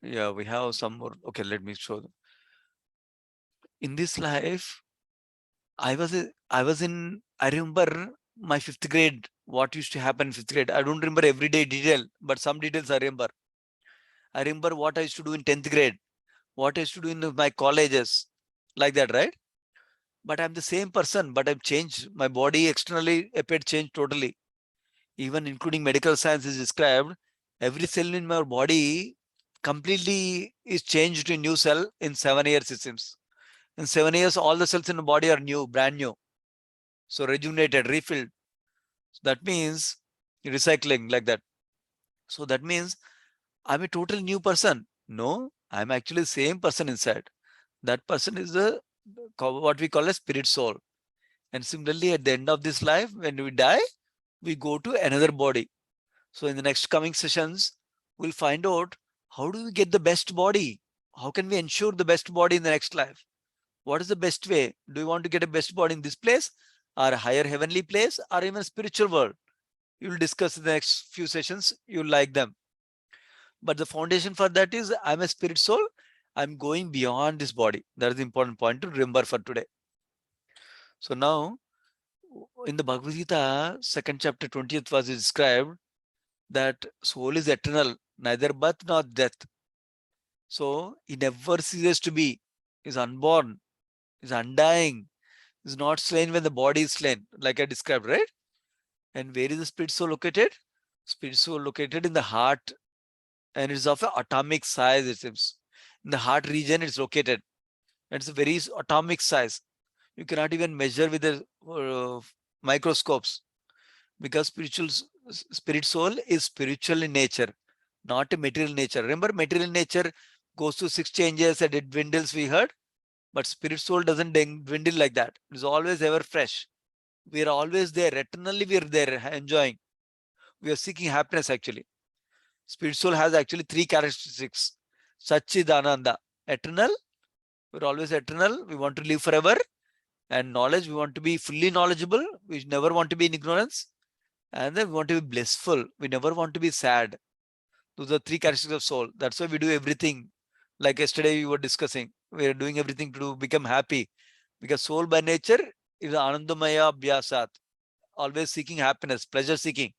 S2: Yeah, we have some more. Okay, let me show them. In this life, I remember my 5th grade, what used to happen in 5th grade. I don't remember everyday detail, but some details I remember. I remember what I used to do in 10th grade, what I used to do in my colleges, like that, right? But I'm the same person, but I've changed. My body externally appeared changed totally. Even including medical science is described, every cell in my body completely is changed to a new cell in 7 years, it seems. In 7 years, all the cells in the body are new, brand new. So rejuvenated, refilled. So that means recycling like that. So that means I'm a total new person. No, I'm actually the same person inside. That person is the what we call a spirit soul. And similarly, at the end of this life, when we die, we go to another body. So in the next coming sessions, we'll find out how do we get the best body? How can we ensure the best body in the next life? What is the best way? Do you want to get a best body in this place, or a higher heavenly place, or even spiritual world? You will discuss in the next few sessions. You'll like them. But the foundation for that is I'm a spirit soul. I'm going beyond this body. That is the important point to remember for today. So now, in the Bhagavad Gita, 2nd chapter, 20th verse is described that soul is eternal, neither birth nor death. So he never ceases to be, is unborn, is undying, is not slain when the body is slain, like I described, right? And where is the spirit soul located? Spirit soul located in the heart, and it's of an atomic size, it seems. In the heart region, it's located. And it's a very atomic size. You cannot even measure with the microscopes, because spirit soul is spiritual in nature, not a material nature. Remember, material nature goes through 6 changes and it dwindles, we heard. But spirit soul doesn't dwindle like that. It's always ever fresh. We are always there. Eternally, we are there enjoying. We are seeking happiness actually. Spirit soul has actually 3 characteristics. Satchidananda, eternal. We're always eternal. We want to live forever. And knowledge, we want to be fully knowledgeable. We never want to be in ignorance. And then we want to be blissful. We never want to be sad. Those are 3 characteristics of soul. That's why we do everything. Like yesterday we were discussing, we are doing everything to become happy. Because soul by nature is anandamaya abhyasat. Always seeking happiness, pleasure seeking.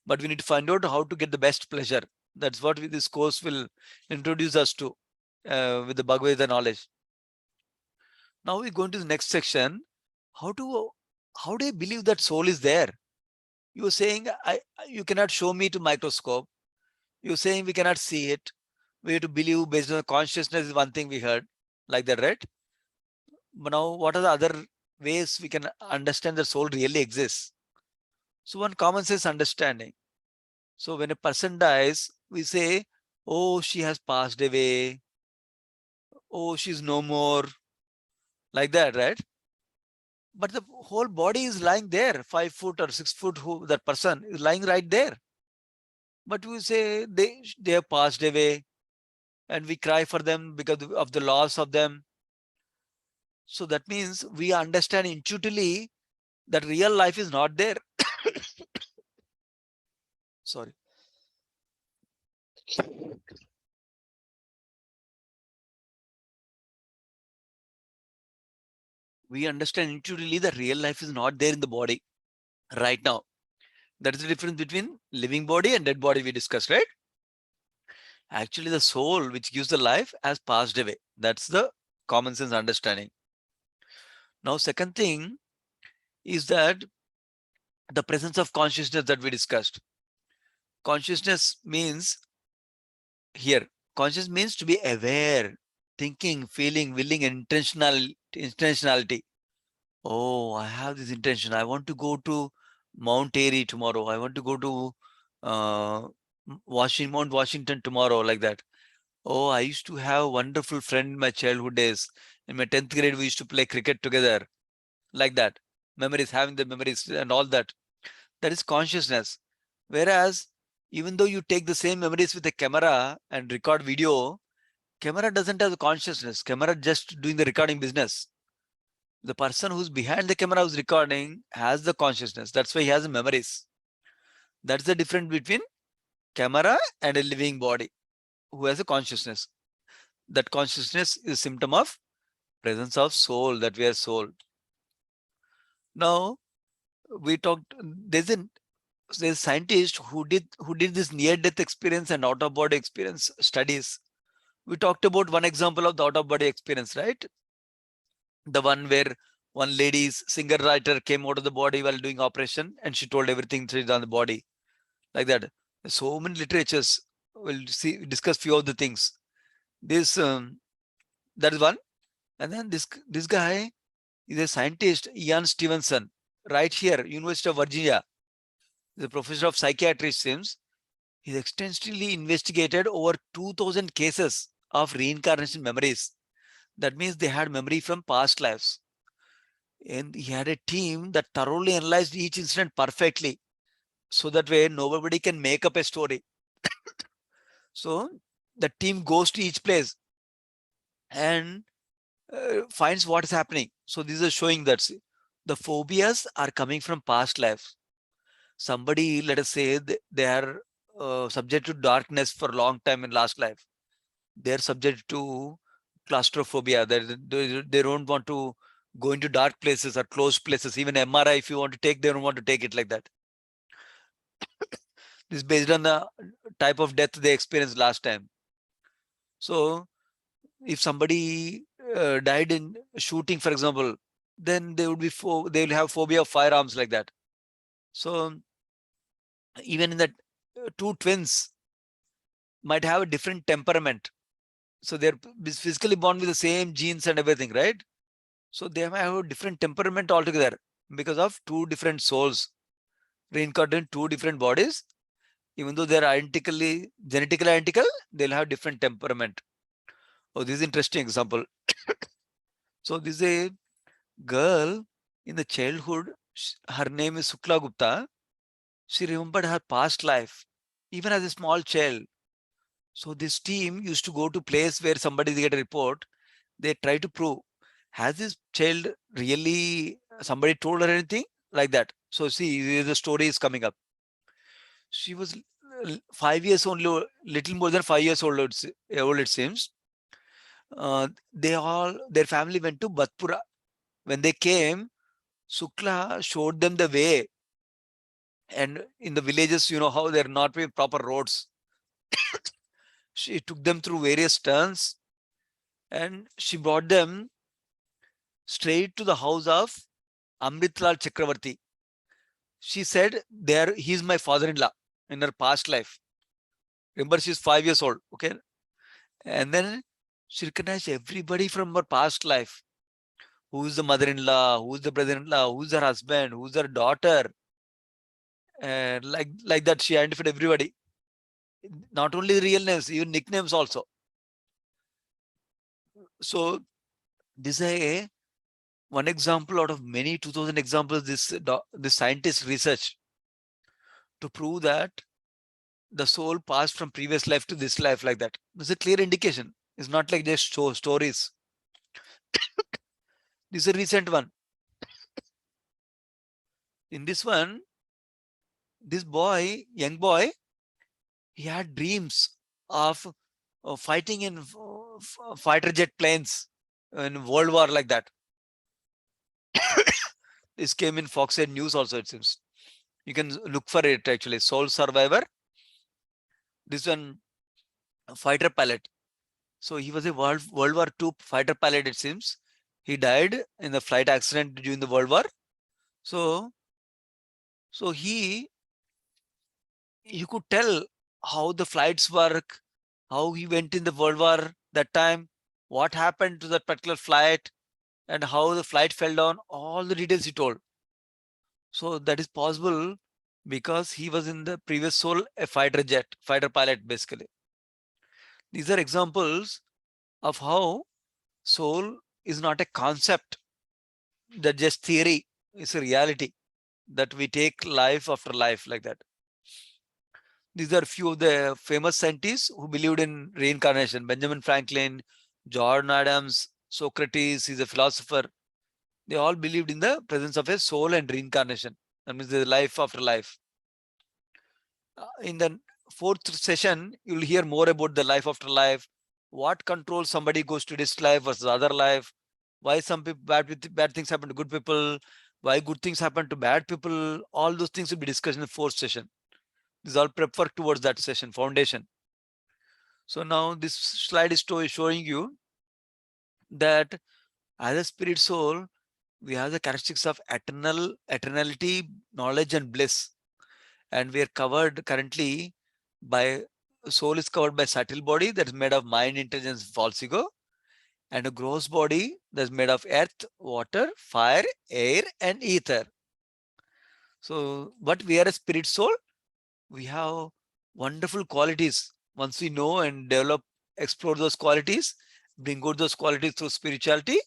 S2: But we need to find out how to get the best pleasure. That's what this course will introduce us to with the Bhagavad Gita knowledge. Now we go into the next section. How do I believe that soul is there? You are saying you cannot show me to microscope. You're saying we cannot see it. We have to believe based on consciousness is one thing we heard, like that, right? But now what are the other ways we can understand that soul really exists? So one common sense understanding. So when a person dies, we say, oh, she has passed away. Oh, she's no more. Like that, right? But the whole body is lying there, 5 foot or 6 foot, that person is lying right there. But we say they have passed away and we cry for them because of the loss of them. So that means we understand intuitively that real life is not there. Sorry. We understand intuitively that real life is not there in the body right now. That is the difference between living body and dead body we discussed, right? Actually, the soul which gives the life has passed away. That's the common sense understanding. Now, second thing is that the presence of consciousness that we discussed. Consciousness means here, conscious means to be aware, thinking, feeling, willing, and intentionality. Oh, I have this intention. I want to go to Mount Airy tomorrow. I want to go to Mount Washington tomorrow, like that. Oh, I used to have a wonderful friend in my childhood days. In my 10th grade, we used to play cricket together, like that. Memories, having the memories and all that. That is consciousness. Whereas, even though you take the same memories with a camera and record video, camera doesn't have the consciousness. Camera just doing the recording business. The person who's behind the camera who's recording has the consciousness. That's why he has the memories. That's the difference between camera and a living body who has a consciousness. That consciousness is a symptom of presence of soul, that we are soul. Now, we talked, there's a scientist who did this near-death experience and out-of-body experience studies. We talked about one example of the out-of-body experience, right? The one where one lady's singer-writer came out of the body while doing operation, and she told everything she's on the body, like that. So many literatures. We'll discuss few of the things. This that is one, and then this guy is a scientist, Ian Stevenson, right here, University of Virginia. The professor of psychiatry, seems. He's extensively investigated over 2,000 cases of reincarnation memories. That means they had memory from past lives. And he had a team that thoroughly analyzed each incident perfectly. So that way, nobody can make up a story. So the team goes to each place and finds what is happening. So this is showing that the phobias are coming from past lives. Somebody, let us say, they are subject to darkness for a long time in last life. They are subject to claustrophobia. They don't want to go into dark places or closed places. Even MRI, if you want to take, they don't want to take it, like that. This is based on the type of death they experienced last time. So if somebody died in shooting, for example, then they would be they will have phobia of firearms, like that. So even in that, two twins might have a different temperament. So they're physically born with the same genes and everything, right? So they might have a different temperament altogether because of two different souls reincarnated in two different bodies. Even though they're genetically identical, they'll have different temperament. Oh, this is interesting example. So this is a girl in the childhood. Her name is Sukla Gupta. She remembered her past life, even as a small child. So this team used to go to place where somebody get a report. They try to prove, has this child really, somebody told her anything, like that. So see, the story is coming up. She was 5 years only, little more than 5 years old, it seems. Their family went to Batpura. When they came, Sukla showed them the way. And in the villages, you know how they're not with proper roads. She took them through various turns and she brought them straight to the house of Amritlal Chakravarti. She said, he's my father-in-law in her past life. Remember, she's 5 years old. Okay. And then she recognized everybody from her past life. Who's the mother-in-law? Who's the brother-in-law? Who's her husband? Who's her daughter? And like that, she identified everybody. Not only the real names, even nicknames also. So this is one example out of many 2,000 examples this scientist research to prove that the soul passed from previous life to this life, like that. This is a clear indication. It's not like just stories. This is a recent one. In this one, this young boy, he had dreams of fighting in fighter jet planes in World War, like that. This came in Fox 8 News also, it seems. You can look for it actually. Soul Survivor. This one, fighter pilot. So he was a World War II fighter pilot, it seems. He died in the flight accident during the World War. So you could tell how the flights work, how he went in the World War that time, what happened to that particular flight, and how the flight fell down. All the details he told. So that is possible because he was in the previous soul a fighter pilot basically. These are examples of how soul is not a concept, that just theory. It's a reality that we take life after life like that. These are few of the famous scientists who believed in reincarnation. Benjamin Franklin, John Adams, Socrates, he's a philosopher. They all believed in the presence of a soul and reincarnation. That means the life after life. In the fourth session, you'll hear more about the life after life. What controls somebody goes to this life versus other life. Why some people bad things happen to good people. Why good things happen to bad people. All those things will be discussed in the fourth session. This is all prep work towards that session, foundation. So now this slide is showing you that as a spirit soul, we have the characteristics of eternality, knowledge, and bliss. And we are covered currently by, soul is covered by subtle body that is made of mind, intelligence, false ego, and a gross body that is made of earth, water, fire, air, and ether. So, but we are a spirit soul. We have wonderful qualities. Once we know and develop, explore those qualities, bring out those qualities through spirituality,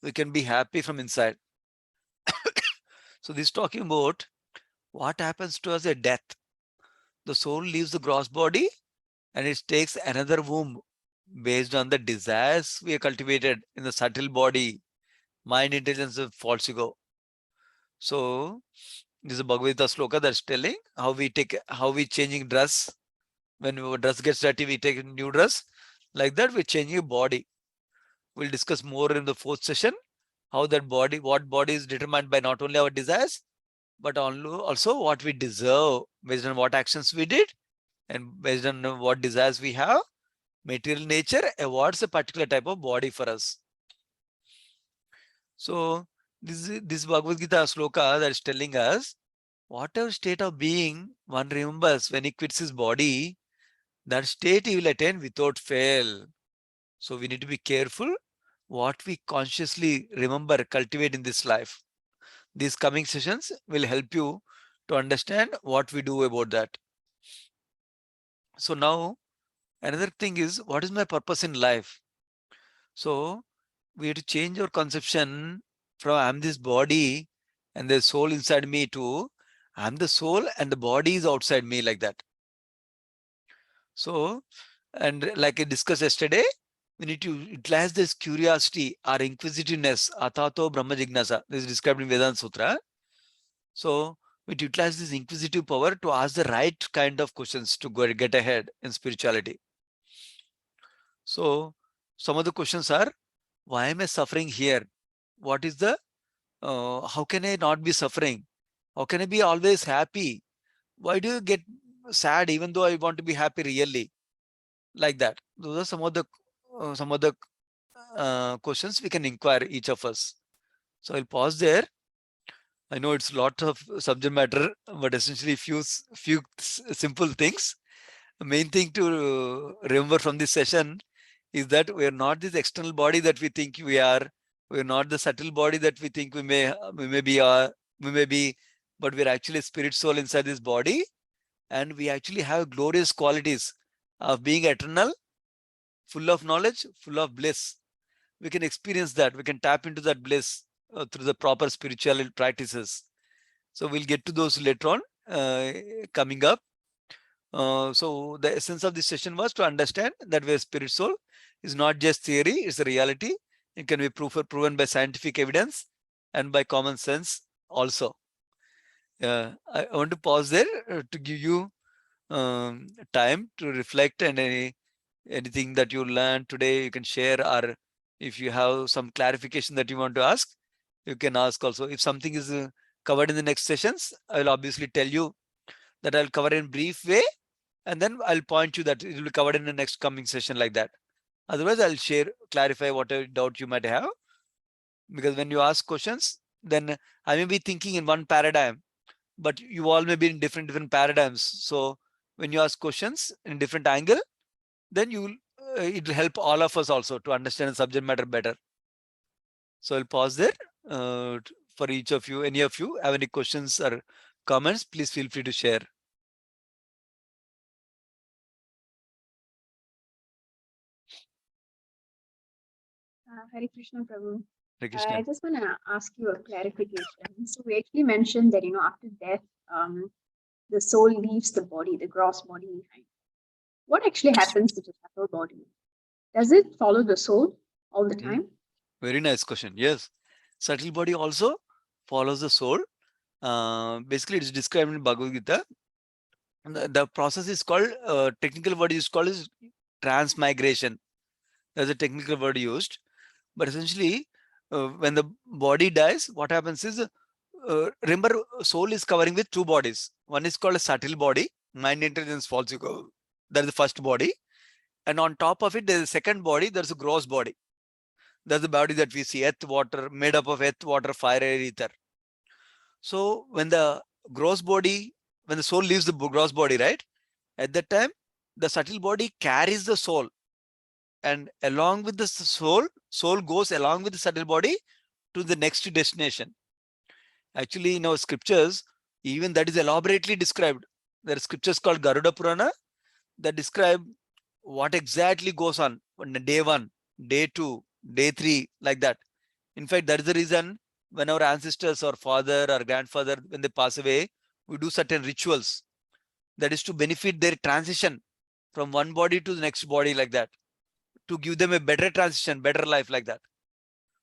S2: we can be happy from inside. So this is talking about what happens to us at death. The soul leaves the gross body and it takes another womb based on the desires we have cultivated in the subtle body, mind, intelligence, and false ego. So this is a Bhagavad Gita sloka that's telling how we changing dress. When our dress gets dirty, we take a new dress. Like that, we're changing a body. We'll discuss more in the fourth session, how that body, what body is determined by not only our desires, but also what we deserve based on what actions we did and based on what desires we have. Material nature awards a particular type of body for us. So this Bhagavad Gita sloka that is telling us, whatever state of being one remembers when he quits his body, that state he will attain without fail. So we need to be careful what we consciously remember, cultivate in this life. These coming sessions will help you to understand what we do about that. So now another thing is, what is my purpose in life? So we have to change our conception from I'm this body and the soul inside me to I'm the soul and the body is outside me, like that. So, and like I discussed yesterday, we need to utilize this curiosity or inquisitiveness, atato brahma jignasa. This is described in Vedanta Sutra. So we utilize this inquisitive power to ask the right kind of questions to get ahead in spirituality. So some of the questions are, why am I suffering here? What is the, how can I not be suffering? How can I be always happy? Why do you get sad even though I want to be happy really? Like that. Those are some of the questions we can inquire, each of us. So I'll pause there. I know it's a lot of subject matter, but essentially few simple things. The main thing to remember from this session is that we are not this external body that we think we are. We are not the subtle body that we think we may be, but we're actually a spirit soul inside this body, and we actually have glorious qualities of being eternal, full of knowledge, full of bliss. We can experience that. We can tap into that bliss through the proper spiritual practices. So we'll get to those later on coming up. So the essence of this session was to understand that we're spirit soul is not just theory, it's a reality. It can be proven by scientific evidence and by common sense also. I want to pause there to give you time to reflect, and anything that you learned today you can share, or if you have some clarification that you want to ask, you can ask also. If something is covered in the next sessions. I will obviously tell you that I'll cover in brief way, and then I'll point you that it will be covered in the next coming session like that. Otherwise, I'll clarify whatever doubt you might have. Because when you ask questions, then I may be thinking in one paradigm, but you all may be in different paradigms. So when you ask questions in different angle, then it will help all of us also to understand the subject matter better. So I'll pause there for each of you. Any of you have any questions or comments, please feel free to share.
S4: Hare Krishna Prabhu.
S2: Hare Krishna.
S4: I just want to ask you a clarification. So we actually mentioned that, after death, the soul leaves the body, the gross body behind. What actually happens to the subtle body? Does it follow the soul all the time?
S2: Very nice question. Yes. Subtle body also follows the soul. Basically, it is described in Bhagavad Gita. The process is called, technical word is called is transmigration. There's a technical word used. But essentially, when the body dies, what happens is, remember, soul is covering with two bodies. One is called a subtle body, mind, intelligence, false ego. That is the first body. And on top of it, there is a second body, there's a gross body. That's the body that we see, earth, water, made up of earth, water, fire, air, ether. So when the soul leaves the gross body, right? At that time, the subtle body carries the soul. And along with the soul goes along with the subtle body to the next destination. Actually, in our scriptures, even that is elaborately described. There are scriptures called Garuda Purana that describe what exactly goes on day 1, day 2, day 3, like that. In fact, that is the reason when our ancestors or father or grandfather, when they pass away, we do certain rituals. That is to benefit their transition from one body to the next body, like that, to give them a better transition, better life, like that.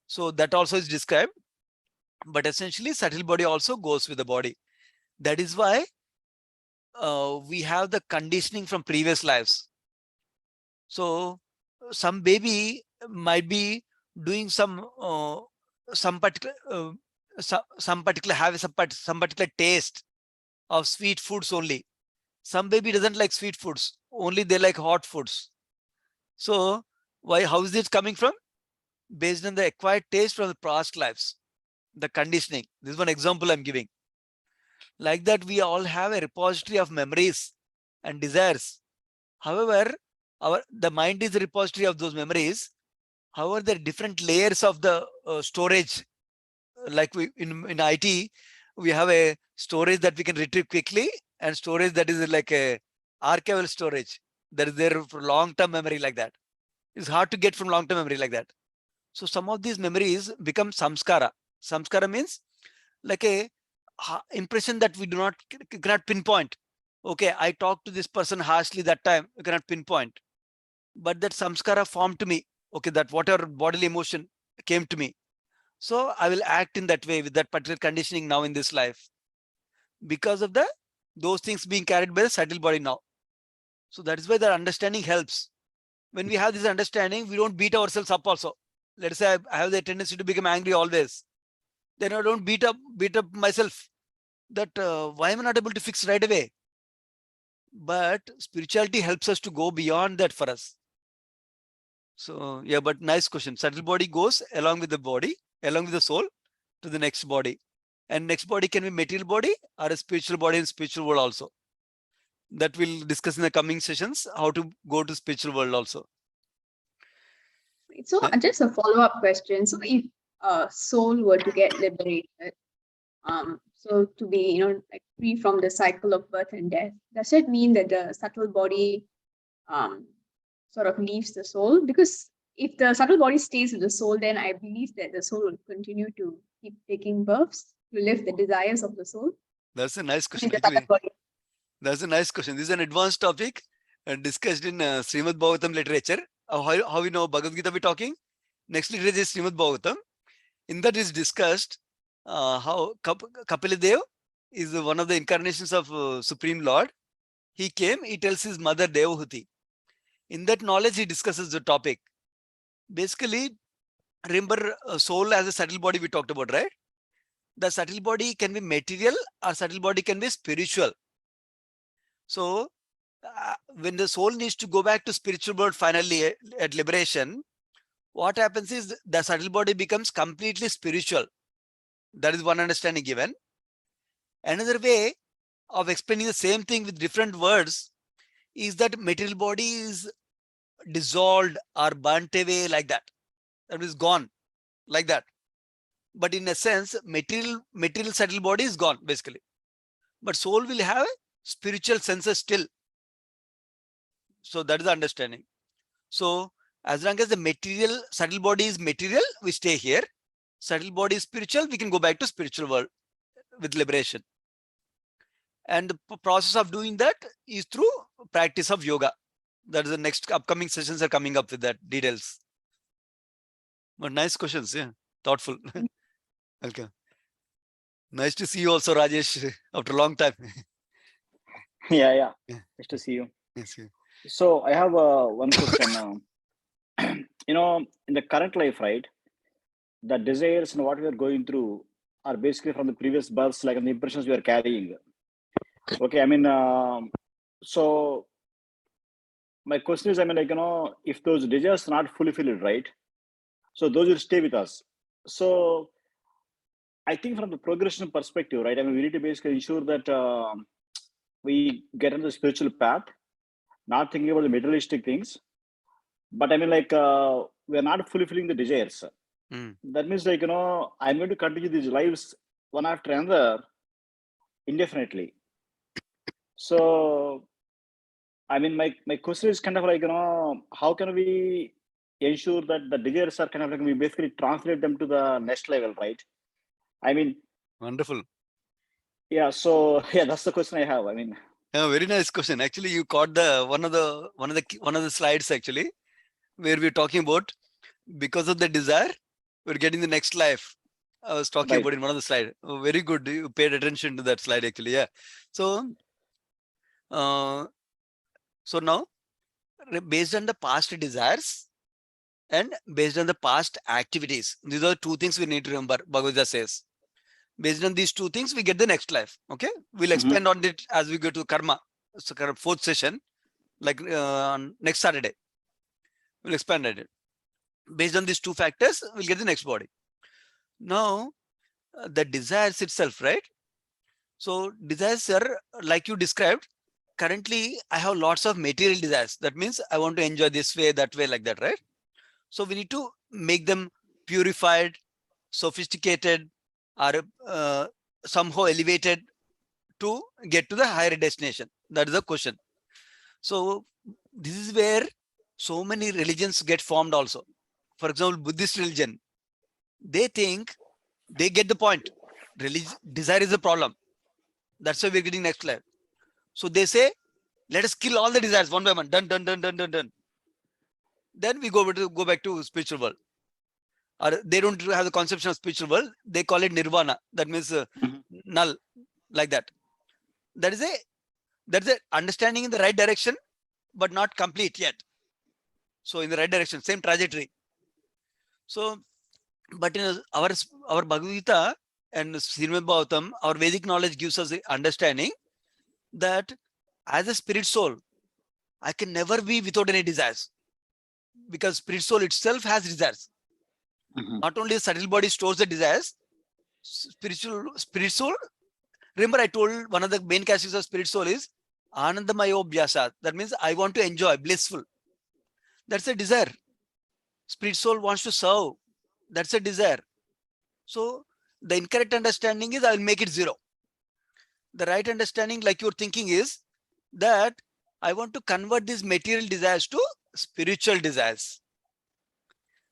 S2: So that also is described. But essentially, subtle body also goes with the body. That is why we have the conditioning from previous lives. So some baby might be doing some particular taste of sweet foods only. Some baby doesn't like sweet foods, only they like hot foods. So how is it coming from? Based on the acquired taste from the past lives, the conditioning. This is one example I'm giving. Like that, we all have a repository of memories and desires. However, the mind is the repository of those memories. However, there are different layers of the storage. Like in IT, we have a storage that we can retrieve quickly, and storage that is like a archival storage that is there for long-term memory, like that. It's hard to get from long-term memory like that. So some of these memories become samskara. Samskara means like a impression that we cannot pinpoint. Okay, I talked to this person harshly that time, you cannot pinpoint. But that samskara formed to me. Okay, that whatever bodily emotion came to me. So I will act in that way with that particular conditioning now in this life. Because of those things being carried by the subtle body now. So that is why the understanding helps. When we have this understanding, we don't beat ourselves up also. Let's say I have the tendency to become angry always. Then I don't beat up myself. That why am I not able to fix right away? But spirituality helps us to go beyond that for us. So yeah, but nice question. Subtle body goes along with the body, along with the soul, to the next body. And next body can be material body or a spiritual body in spiritual world also. That we'll discuss in the coming sessions, how to go to spiritual world also.
S4: So just a follow-up question. So if a soul were to get liberated, so to be, like free from the cycle of birth and death, does it mean that the subtle body sort of leaves the soul? Because if the subtle body stays with the soul, then I believe that the soul will continue to keep taking births to live the desires of the soul.
S2: That's a nice question. That's a nice question. This is an advanced topic discussed in Srimad Bhagavatam literature. How we know Bhagavad Gita we're talking? Next literature is Srimad Bhagavatam. In that is discussed how Kapila is one of the incarnations of Supreme Lord. He came, he tells his mother Devahuti. In that knowledge, he discusses the topic. Basically, remember soul as a subtle body we talked about, right? the subtle body can be material or subtle body can be spiritual. So when the soul needs to go back to spiritual world finally at liberation, what happens is the subtle body becomes completely spiritual. That is one understanding given. Another way of explaining the same thing with different words is that material body is dissolved or burnt away like that. That is gone like that. But in a sense, material subtle body is gone basically. But soul will have spiritual senses still. So that is the understanding. So as long as the material subtle body is material, we stay here. Subtle body is spiritual, we can go back to spiritual world with liberation. And the process of doing that is through practice of yoga. That is the next upcoming sessions are coming up with that details. But nice questions, yeah, thoughtful. Okay. Nice to see you also, Rajesh, after a long time.
S5: Yeah.
S2: Yeah.
S5: Nice to see you.
S2: Yes, yeah.
S5: So I have one question. In the current life, right, the desires and what we are going through are basically from the previous births, like the impressions we are carrying. Okay, I mean, so my question is, I mean, like, if those desires are not fulfilled, right, so those will stay with us. So I think from the progression perspective, right, I mean, we need to basically ensure that we get on the spiritual path, not thinking about the materialistic things. But I mean, like, we're not fulfilling the desires. That means, like, I'm going to continue these lives one after another indefinitely. So, I mean, my question is kind of like, how can we ensure that the desires are kind of like, we basically translate them to the next level, right? I mean,
S2: wonderful.
S5: Yeah. So yeah, that's the question I have. I mean,
S2: Yeah, very nice question. Actually, you caught the one of the slides actually, where we're talking about because of the desire, we're getting the next life. I was talking
S5: Right.
S2: about in one of the slides. Oh, very good. You paid attention to that slide actually. Yeah. So, so now, based on the past desires and based on the past activities, these are two things we need to remember. Bhagavad Gita says, based on these two things, we get the next life. Okay. We'll expand on it as we go to karma. So, fourth session, like next Saturday, we'll expand on it. Based on these two factors, we'll get the next body. Now, the desires itself, right? So desires are like you described. Currently, I have lots of material desires. That means I want to enjoy this way, that way, like that, right? So we need to make them purified, sophisticated, or somehow elevated to get to the higher destination. That is the question. So this is where so many religions get formed also. For example, Buddhist religion, they think they get the point. Desire is a problem. That's why we're getting next life. So they say, let us kill all the desires one by one. Done. Then we go back to spiritual world. Or they don't have the conception of spiritual world. They call it nirvana. That means null, like that. That's a understanding in the right direction, but not complete yet. So in the right direction, same trajectory. So, but in our Bhagavad Gita and Srimad Bhagavatam, our Vedic knowledge gives us the understanding that as a spirit soul, I can never be without any desires, because spirit soul itself has desires. Not only the subtle body stores the desires, spirit soul. Remember, I told one of the main characteristics of spirit soul is Anandamayo Bhyasa. That means I want to enjoy, blissful. That's a desire. Spirit soul wants to serve. That's a desire. So the incorrect understanding is I will make it zero. The right understanding, like you're thinking, is that I want to convert these material desires to spiritual desires.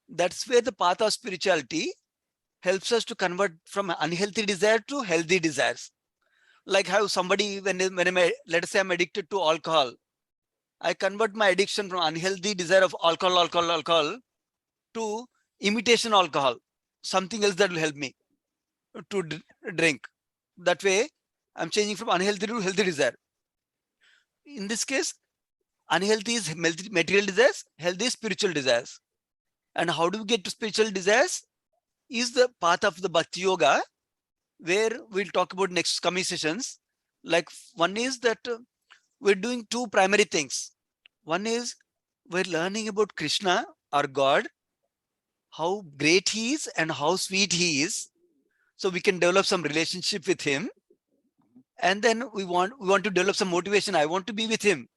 S2: That's where the path of spirituality helps us to convert from unhealthy desire to healthy desires. Like how somebody, let us say I'm addicted to alcohol, I convert my addiction from unhealthy desire of alcohol to imitation alcohol, something else that will help me to drink. That way, I'm changing from unhealthy to healthy desire. In this case, unhealthy is material desires, healthy is spiritual desires. And how do we get to spiritual desires? Is the path of the bhakti yoga, where we'll talk about next coming sessions. Like one is that we're doing two primary things. One is we're learning about Krishna, our God, how great he is and how sweet he is. So we can develop some relationship with him. And then we want to develop some motivation. I want to be with him.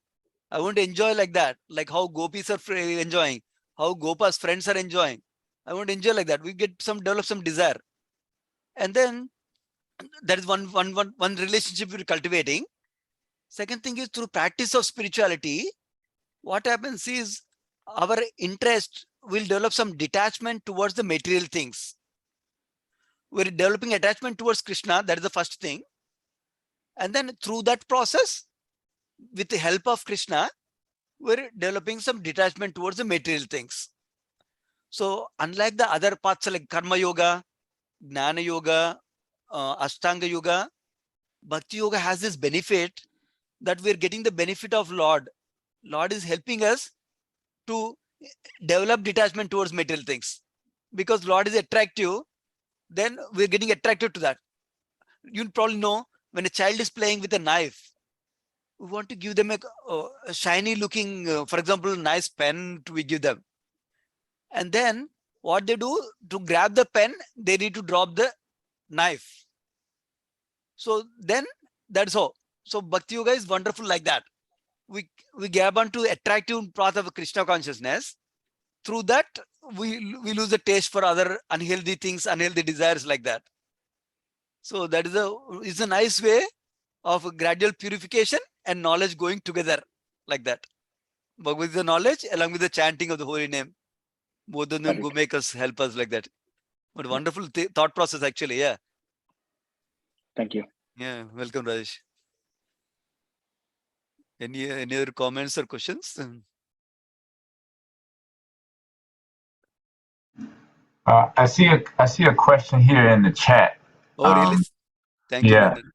S2: I want to enjoy like that, like how gopis are enjoying, how Gopa's friends are enjoying. I want to enjoy like that. We develop some desire. And then that is one relationship we're cultivating. Second thing is through practice of spirituality, what happens is our interest will develop some detachment towards the material things. We're developing attachment towards Krishna. That is the first thing. And then through that process, with the help of Krishna, we're developing some detachment towards the material things. So unlike the other paths like Karma Yoga, Jnana Yoga, Ashtanga Yoga, Bhakti Yoga has this benefit that we're getting the benefit of Lord. Lord is helping us to develop detachment towards material things. Because Lord is attractive, then we're getting attracted to that. You'll probably know when a child is playing with a knife, we want to give them a shiny looking, for example, nice pen we give them. And then what they do to grab the pen, they need to drop the knife. So then that's all. So Bhakti Yoga is wonderful like that. We grab onto attractive path of Krishna consciousness. Through that, we lose the taste for other unhealthy things, unhealthy desires like that. So that is a nice way of gradual purification and knowledge going together like that. But with the knowledge along with the chanting of the holy name, both of them go make us, help us like that. But wonderful thought process actually. Yeah.
S5: Thank you.
S2: Yeah. Welcome, Rajesh. Any other comments or questions?
S3: I see a question here in the chat.
S2: Oh, really? Thank you,
S3: Yeah.
S2: Brandon.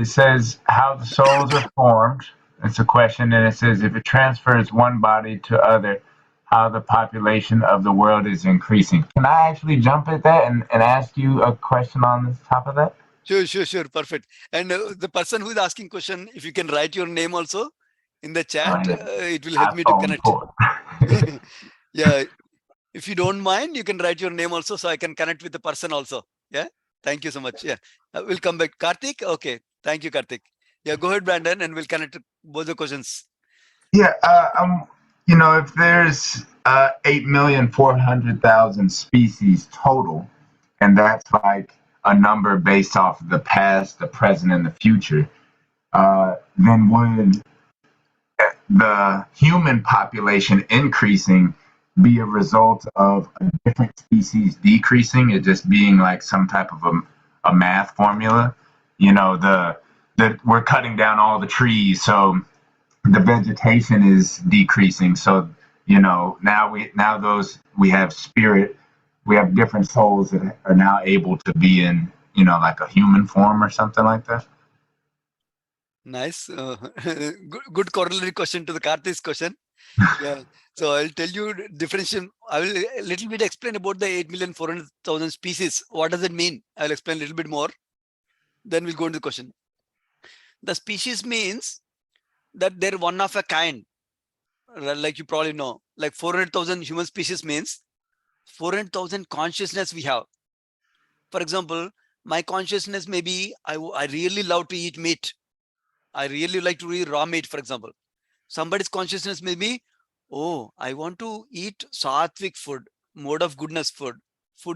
S3: It says how the souls are formed. It's a question, and it says if it transfers one body to other, how the population of the world is increasing. Can I actually jump at that and ask you a question on the top of that?
S2: Sure. Perfect. And the person who is asking question, if you can write your name also in the chat, it will help me to connect. Yeah. If you don't mind, you can write your name also so I can connect with the person also. Yeah. Thank you so much. Yeah. We'll come back. Karthik. Okay. Thank you, Karthik. Yeah. Go ahead, Brandon, and we'll connect both the questions.
S3: Yeah. If there's 8,400,000 species total, and that's like a number based off of the past, the present, and the future, then would the human population increasing be a result of a different species decreasing, it just being like some type of a math formula? We're cutting down all the trees, so the vegetation is decreasing. So now we have spirit, we have different souls that are now able to be in like a human form or something like that.
S2: Nice. Good corollary question to the Karthik's question. Yeah. So I'll tell you differentiation. I will a little bit explain about the 8,400,000 species. What does it mean? I'll explain a little bit more. Then we'll go into the question. The species means that they're one of a kind. Like you probably know, like 400,000 human species means 400,000 consciousness we have. For example, my consciousness may be, I really love to eat meat. I really like to eat raw meat, for example. Somebody's consciousness may be, oh, I want to eat sattvic food, mode of goodness food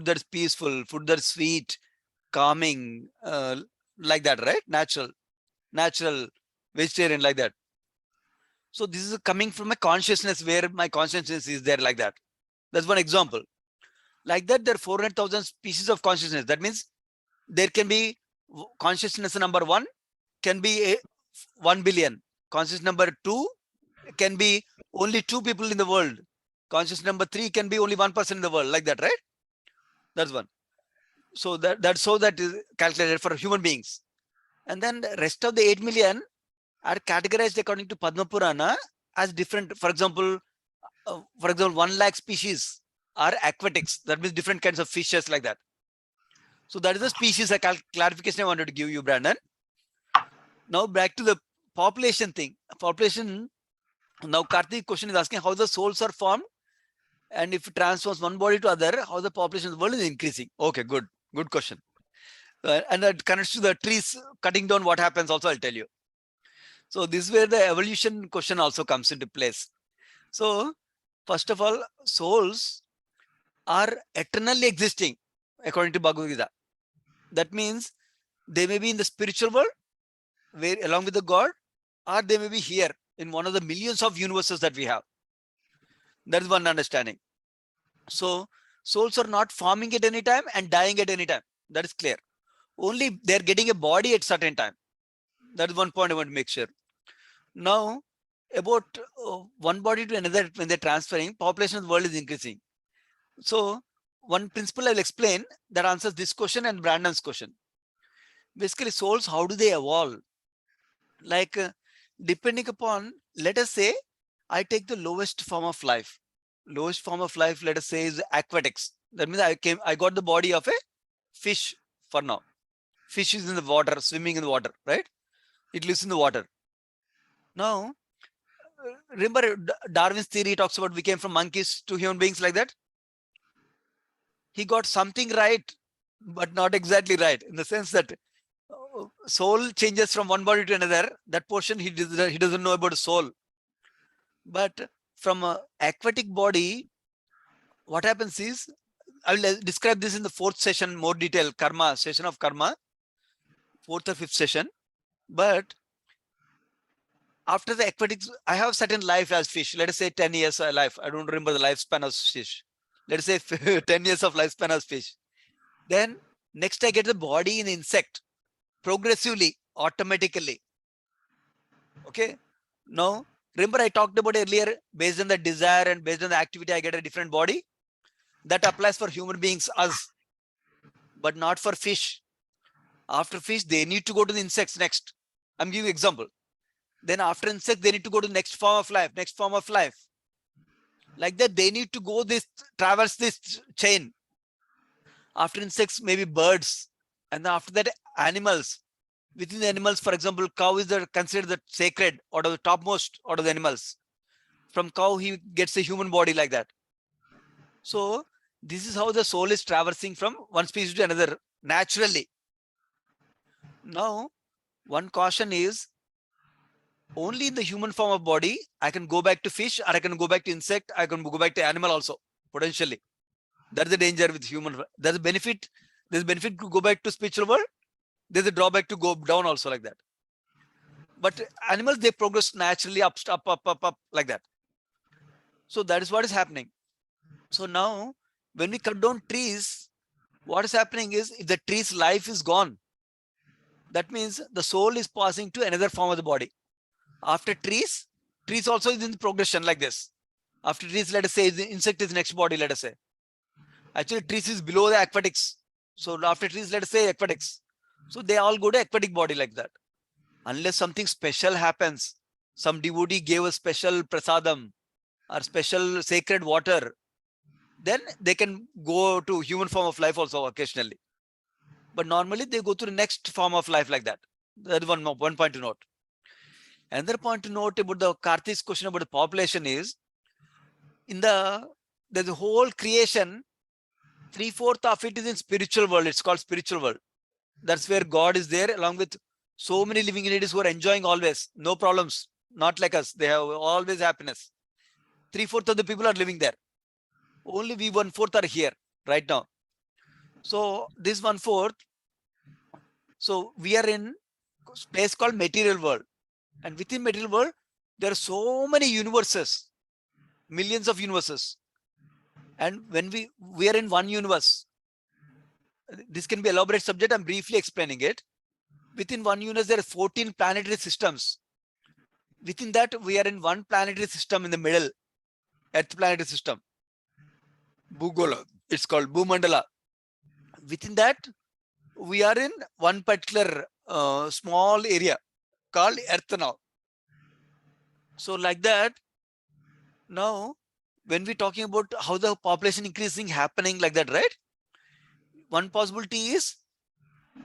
S2: that's peaceful, food that's sweet, calming, like that, right? Natural, vegetarian, like that. So this is coming from a consciousness where my consciousness is there like that. That's one example. Like that, there are 400,000 species of consciousness. That means there can be consciousness number 1 can be 1 billion. Consciousness number 2 can be only 2 people in the world. Consciousness number 3 can be only 1 person in the world, like that, right? That's one. So that's how that is calculated for human beings. And then the rest of the 8 million are categorized according to Padma Purana as different. For example, 1 lakh species are aquatics. That means different kinds of fishes like that. So that is the species clarification I wanted to give you, Brandon. Now back to the population thing. Population. Now Karthik question is asking how the souls are formed, and if it transforms one body to other, how the population of the world is increasing. Okay, good question. And that connects to the trees cutting down. What happens also, I'll tell you. So this is where the evolution question also comes into place. So first of all, souls are eternally existing according to Bhagavad Gita. That means they may be in the spiritual world, where along with the God, or they may be here in one of the millions of universes that we have. That is one understanding. So souls are not forming at any time and dying at any time. That is clear. Only they're getting a body at certain time. That is one point I want to make sure. Now, about one body to another, when they're transferring, population of the world is increasing. So one principle I'll explain that answers this question and Brandon's question. Basically, souls, how do they evolve? Like depending upon, let us say, I take the lowest form of life. Lowest form of life, let us say, is aquatics. That means I got the body of a fish for now. Fish is in the water, swimming in the water, right? It lives in the water. Now, remember Darwin's theory talks about we came from monkeys to human beings like that. He got something right, but not exactly right, in the sense that soul changes from one body to another. That portion he doesn't know about soul. But from an aquatic body, what happens is, I will describe this in the fourth session, more detail, karma, session of karma, fourth or fifth session. But after the aquatics, I have certain life as fish. Let us say 10 years of life. I don't remember the lifespan of fish. Let us say 10 years of lifespan as fish. Then next I get the body in insect, progressively, automatically. Okay. Now, remember I talked about earlier, based on the desire and based on the activity, I get a different body. That applies for human beings, us, but not for fish. After fish, they need to go to the insects next. I'm giving you an example. Then after insect, they need to go to the next form of life, next form of life. Like that, they need to go traverse this chain. After insects, maybe birds. And then after that, animals. Within the animals, for example, cow is considered the sacred, or the topmost out of the animals. From cow, he gets a human body like that. So this is how the soul is traversing from one species to another naturally. Now, one caution is, only in the human form of body, I can go back to fish, or I can go back to insect, I can go back to animal also, potentially. That's the danger with human. There's a benefit. There's a benefit to go back to spiritual world. There's a drawback to go down also like that. But animals, they progress naturally up, like that. So that is what is happening. So now, when we cut down trees, what is happening is, if the tree's life is gone, that means the soul is passing to another form of the body. After trees also is in the progression like this. After trees, let us say, the insect is next body, let us say. Actually, trees is below the aquatics. So after trees, let us say aquatics. So they all go to aquatic body like that. Unless something special happens, some devotee gave a special prasadam or special sacred water, then they can go to human form of life also occasionally. But normally they go to the next form of life like that. That is one point to note. Another point to note about the Karthik's question about the population is, there's a whole creation, 3/4 of it is in spiritual world. It's called spiritual world. That's where God is there, along with so many living entities who are enjoying always, no problems, not like us. They have always happiness. 3/4 of the people are living there. Only we 1/4 are here right now. So this 1/4, so we are in a space called material world. And within material world, there are so many universes, millions of universes. And when we are in one universe, this can be an elaborate subject, I'm briefly explaining it. Within one universe, there are 14 planetary systems. Within that, we are in one planetary system in the middle, Earth planetary system. Bhugola, it's called Bhumandala. Within that, we are in one particular small area called Earth now. So like that, now, when we're talking about how the population increasing happening like that, right? One possibility is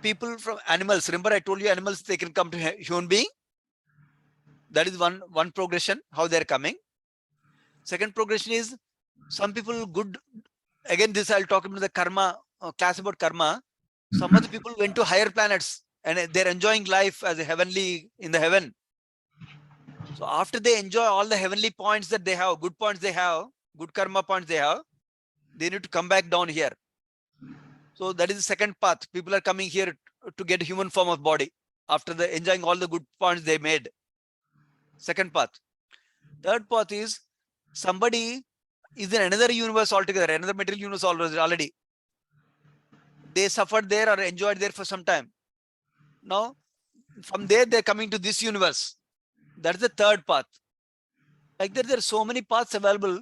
S2: people from animals. Remember, I told you animals, they can come to human being. That is one progression, how they're coming. Second progression is some people good. Again, this I'll talk about the karma, class about karma. Some of the people went to higher planets and they're enjoying life as a heavenly in the heaven. So after they enjoy all the heavenly points that they have, good points they have, good karma points they have, they need to come back down here. So that is the second path. People are coming here to get human form of body after the enjoying all the good points they made. Second path. Third path is somebody is in another universe altogether, another material universe already. They suffered there or enjoyed there for some time. Now, from there, they're coming to this universe. That's the third path. Like that, there are so many paths available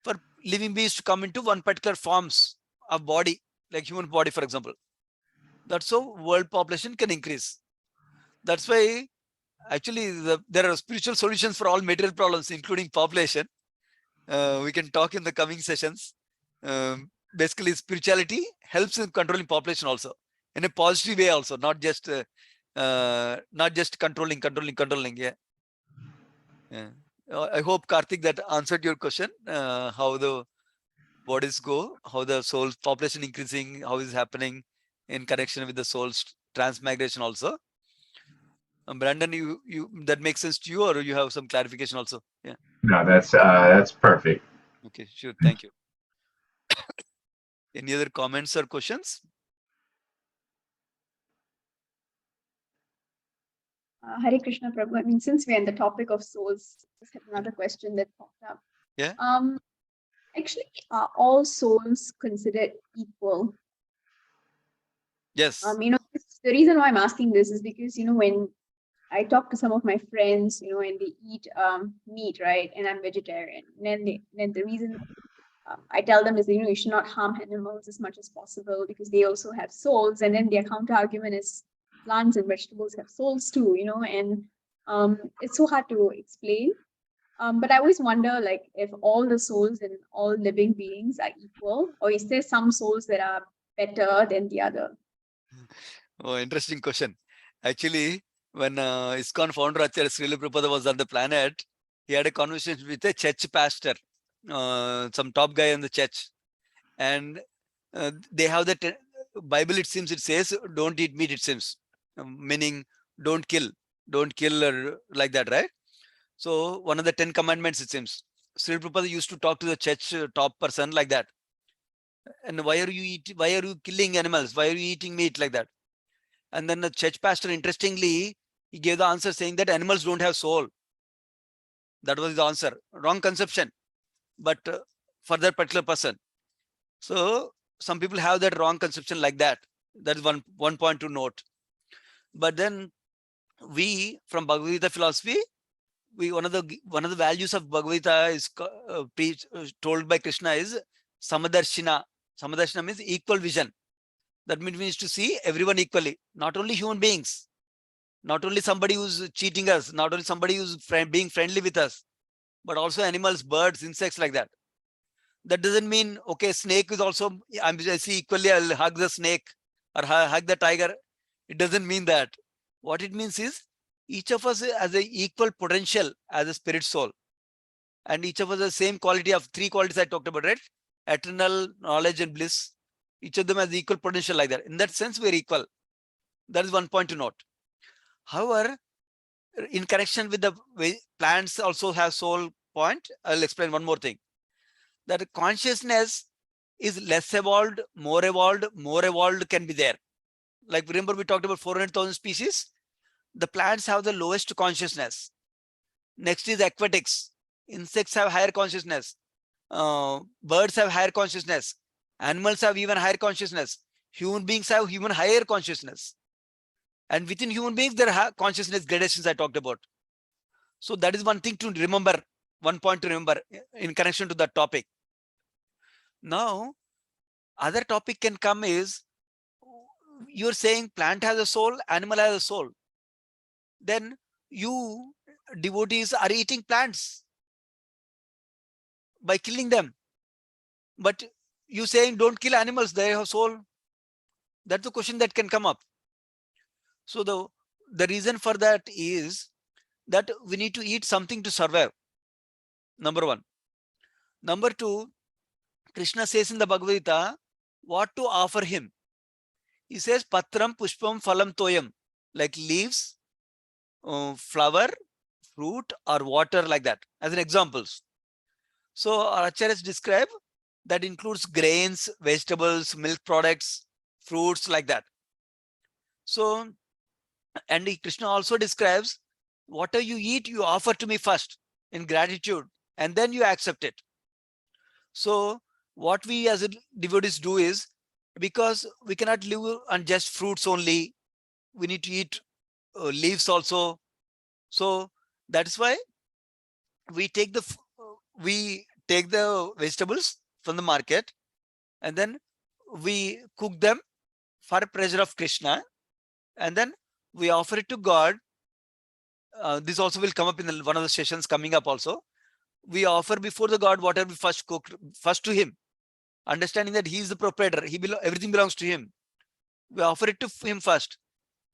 S2: for living beings to come into one particular forms of body, like human body, for example. That's how world population can increase. That's why actually there are spiritual solutions for all material problems, including population. We can talk in the coming sessions. Basically, spirituality helps in controlling population also in a positive way also, not just controlling. Yeah. I hope, Karthik, that answered your question. How the bodies go, how the soul population increasing, how is happening in connection with the soul's transmigration also. Brandon, you that makes sense to you, or you have some clarification also? Yeah.
S3: No, that's perfect.
S2: Okay, sure. Thank you. Any other comments or questions?
S4: Hare Krishna Prabhu. I mean, since we're on the topic of souls, just had another question that popped up.
S2: Yeah.
S4: Actually, are all souls considered equal?
S2: Yes.
S4: The reason why I'm asking this is because, when I talk to some of my friends, and they eat meat, right? And I'm vegetarian. And then the reason I tell them is, you should not harm animals as much as possible because they also have souls. And then their counter argument is plants and vegetables have souls too, and it's so hard to explain. But I always wonder, like, if all the souls in all living beings are equal, or is there some souls that are better than the other?
S2: Oh, interesting question. Actually, when iskcon founder Acharya Srila Prabhupada was on the planet, he had a conversation with a church pastor, some top guy in the church, and they have the Bible. It seems it says, "Don't eat meat." It seems, meaning don't kill, or like that, right? So one of the 10 commandments, it seems. Srila Prabhupada used to talk to the church top person like that. And why are you killing animals? Why are you eating meat like that? And then the church pastor, interestingly, he gave the answer saying that animals don't have soul. That was the answer. Wrong conception, but for that particular person. So some people have that wrong conception like that. That is one point to note. But then we, from Bhagavad Gita philosophy, one of the values of Bhagavad Gita is told by Krishna is Samadarshina. Samadarshina means equal vision. That means to see everyone equally, not only human beings, not only somebody who's cheating us, not only somebody who's being friendly with us, but also animals, birds, insects like that. That doesn't mean, okay, snake is also, I see equally, I'll hug the snake or hug the tiger. It doesn't mean that. What it means is each of us has an equal potential as a spirit soul. And each of us has the same quality of 3 qualities I talked about, right? Eternal, knowledge, and bliss. Each of them has equal potential like that. In that sense, we're equal. That is one point to note. However, in connection with the way plants also have soul point, I'll explain one more thing. That consciousness is less evolved, more evolved can be there. Like, remember we talked about 400,000 species? The plants have the lowest consciousness. Next is aquatics. Insects have higher consciousness. Birds have higher consciousness. Animals have even higher consciousness. Human beings have even higher consciousness. And within human beings, there are consciousness gradations I talked about. So that is one thing to remember, one point to remember in connection to that topic. Now, other topic can come is, you're saying plant has a soul, animal has a soul. Then you devotees are eating plants by killing them. But you saying don't kill animals, they have soul. That's the question that can come up. So the reason for that is that we need to eat something to survive. Number one. Number two, Krishna says in the Bhagavad Gita, what to offer him. He says, Patram, Pushpam, Phalam, Toyam, like leaves, flower, fruit, or water, like that, as an examples. So our acharyas describe that includes grains, vegetables, milk products, fruits, like that. So, and Krishna also describes, whatever you eat, you offer to me first in gratitude, and then you accept it. So what we as devotees do is, because we cannot live on just fruits only, we need to eat leaves also. So that's why we take the vegetables from the market, and then we cook them for pleasure of Krishna, and then we offer it to God. This also will come up in one of the sessions coming up also. We offer before the God whatever we first cooked, first to him, understanding that he is the proprietor, everything belongs to him. We offer it to him first.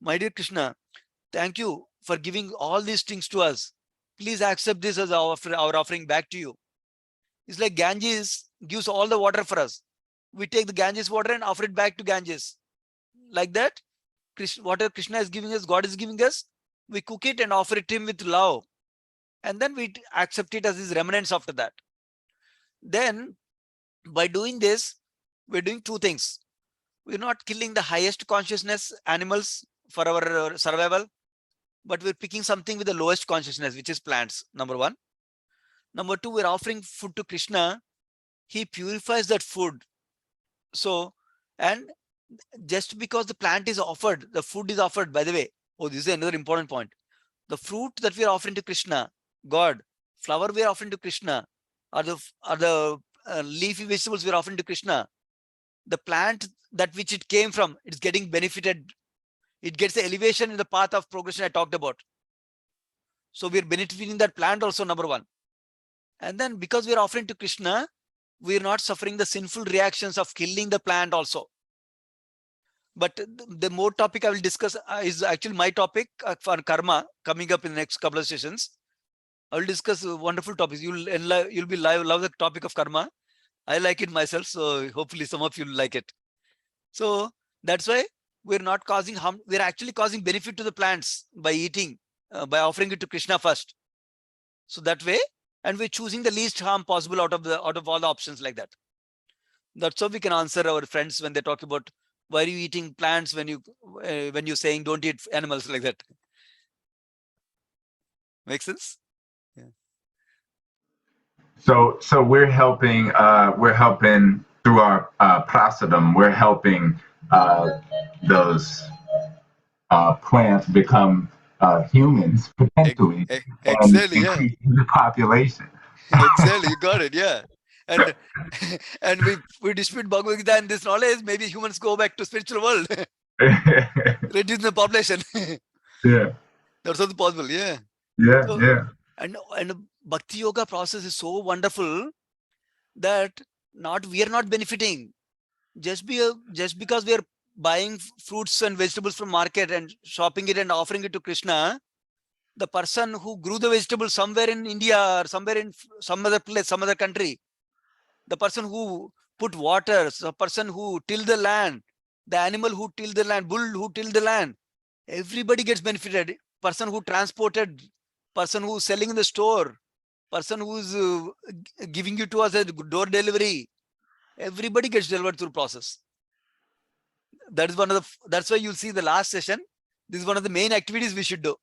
S2: My dear Krishna, thank you for giving all these things to us. Please accept this as our offering back to you. It's like Ganges gives all the water for us. We take the Ganges water and offer it back to Ganges. Like that, whatever Krishna is giving us, God is giving us, we cook it and offer it to him with love. And then we accept it as his remnants after that. Then, by doing this, we're doing two things. We're not killing the highest consciousness animals for our survival, but we're picking something with the lowest consciousness, which is plants, number one. Number two, we're offering food to Krishna. He purifies that food. So, and just because the plant is offered, the food is offered, by the way, this is another important point. The fruit that we are offering to Krishna, God, flower we are offering to Krishna, or the leafy vegetables we are offering to Krishna, the plant that which it came from, it's getting benefited. It gets the elevation in the path of progression I talked about. So we're benefiting that plant also, number one. And then because we're offering to Krishna, we're not suffering the sinful reactions of killing the plant also. But the more topic I will discuss is actually my topic for karma, coming up in the next couple of sessions. I will discuss wonderful topics. You'll be love the topic of karma. I like it myself, so hopefully some of you will like it. So that's why we're not causing harm. We're actually causing benefit to the plants by eating, by offering it to Krishna first. So that way, and we're choosing the least harm possible out of all the options, like that. That's how we can answer our friends when they talk about why are you eating plants when you're saying don't eat animals, like that. Make sense? Yeah.
S3: So we're helping through our prasadam. We're helping those plants become humans potentially,
S2: Exactly,
S3: and
S2: yeah.
S3: increase the population.
S2: Exactly, you got it, yeah. And and we dispute Bhagavad Gita and this knowledge, maybe humans go back to spiritual world, reduce the population.
S3: Yeah.
S2: That's also possible, yeah.
S3: Yeah,
S2: So,
S3: yeah.
S2: And Bhakti Yoga process is so wonderful that we are not benefiting just because we are buying fruits and vegetables from market and shopping it and offering it to Krishna. The person who grew the vegetables somewhere in India or somewhere in some other place, some other country, the person who put water, the person who tilled the land, the animal who tilled the land, bull who tilled the land, everybody gets benefited. Person who transported, person who's selling in the store, person who's giving you to us a door delivery, everybody gets delivered through process. That is that's why you'll see the last session. This is one of the main activities we should do,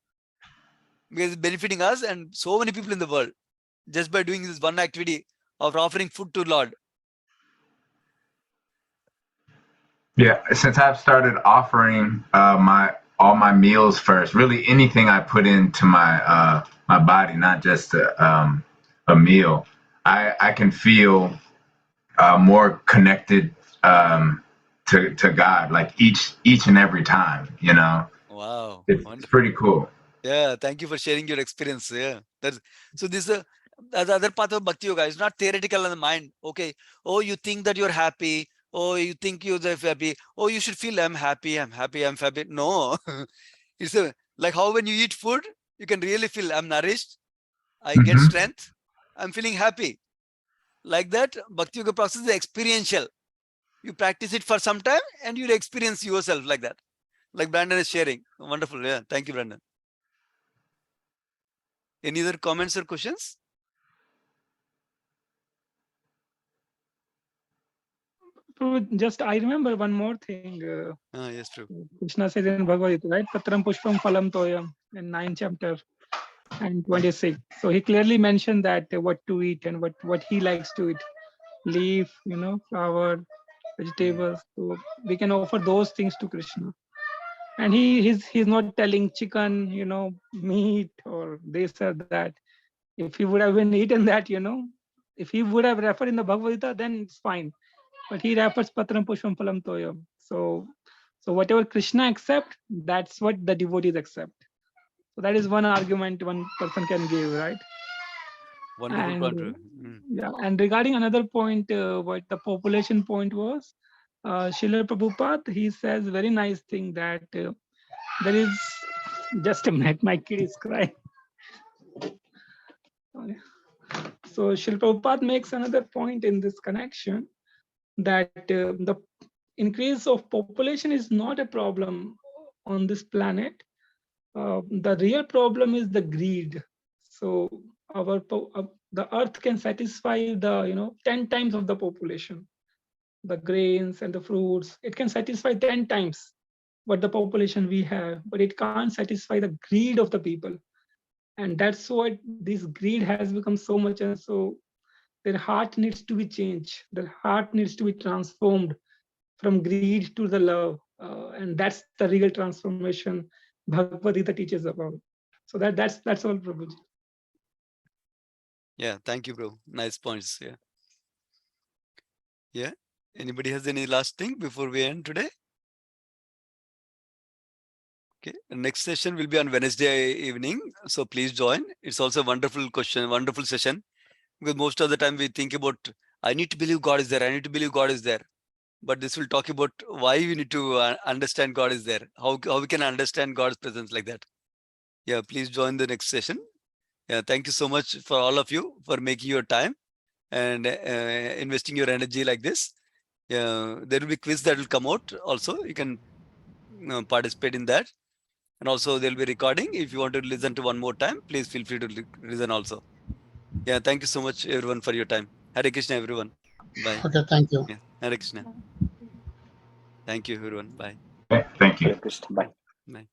S2: because it's benefiting us and so many people in the world just by doing this one activity of offering food to Lord.
S3: Yeah, since I've started offering all my meals first, really anything I put into my my body, not just a meal, I can feel more connected to God, like each and every time.
S2: Wow,
S3: it's pretty cool.
S2: Yeah, thank you for sharing your experience. Yeah, so this is the other part of Bhakti Yoga. It's not theoretical in the mind. Okay, oh, you think that you're happy. Oh, you think you're happy. Oh, you should feel I'm happy. I'm happy. I'm happy. No, It's like how when you eat food, you can really feel I'm nourished, I get
S3: Mhm.
S2: strength, I'm feeling happy. Like that, Bhakti Yoga process is experiential. You practice it for some time and you'll experience yourself like that. Like Brandon is sharing. Wonderful. Yeah. Thank you, Brandon. Any other comments or questions?
S6: Just I remember one more thing.
S2: Yes, true.
S6: Krishna says in Bhagavad Gita, right? Patram pushpam phalam toyam in 9th chapter and 26. So he clearly mentioned that what to eat and what he likes to eat. Leaf, flower, vegetables. So we can offer those things to Krishna. And he's not telling chicken, meat or this or that. If he would have been eaten that, if he would have referred in the Bhagavad Gita, then it's fine. But he refers patram pushpam phalam toyam. So whatever Krishna accept, that's what the devotees accept. So that is one argument one person can give, right?
S2: Wonderful
S6: And
S2: contribution.
S6: yeah, and regarding another point, what the population point was, Srila Prabhupada, he says very nice thing that there is, just a minute, my kid is crying. So Srila Prabhupada makes another point in this connection that the increase of population is not a problem on this planet. The real problem is the greed. So the earth can satisfy the 10 times of the population, the grains and the fruits. It can satisfy 10 times what the population we have, but it can't satisfy the greed of the people. And that's what this greed has become so much. And so their heart needs to be changed. Their heart needs to be transformed from greed to the love. And that's the real transformation Bhagavad Gita teaches about. So that's all, Prabhuji.
S2: Yeah, thank you, bro. Nice points. Yeah. Yeah. Anybody has any last thing before we end today? Okay. The next session will be on Wednesday evening. So please join. It's also a wonderful question, wonderful session. Because most of the time we think about, I need to believe God is there. I need to believe God is there. But this will talk about why we need to understand God is there. How we can understand God's presence like that. Yeah, please join the next session. Yeah, thank you so much for all of you for making your time and investing your energy like this. Yeah, there will be quiz that will come out also. You can participate in that. And also there will be recording. If you want to listen to one more time, please feel free to listen also. Yeah, thank you so much everyone for your time. Hare Krishna everyone. Bye.
S7: Okay, thank you.
S2: Yeah, Hare Krishna. Thank you everyone. Bye.
S3: Okay, thank you.
S5: Hare Krishna. Bye.
S2: Bye.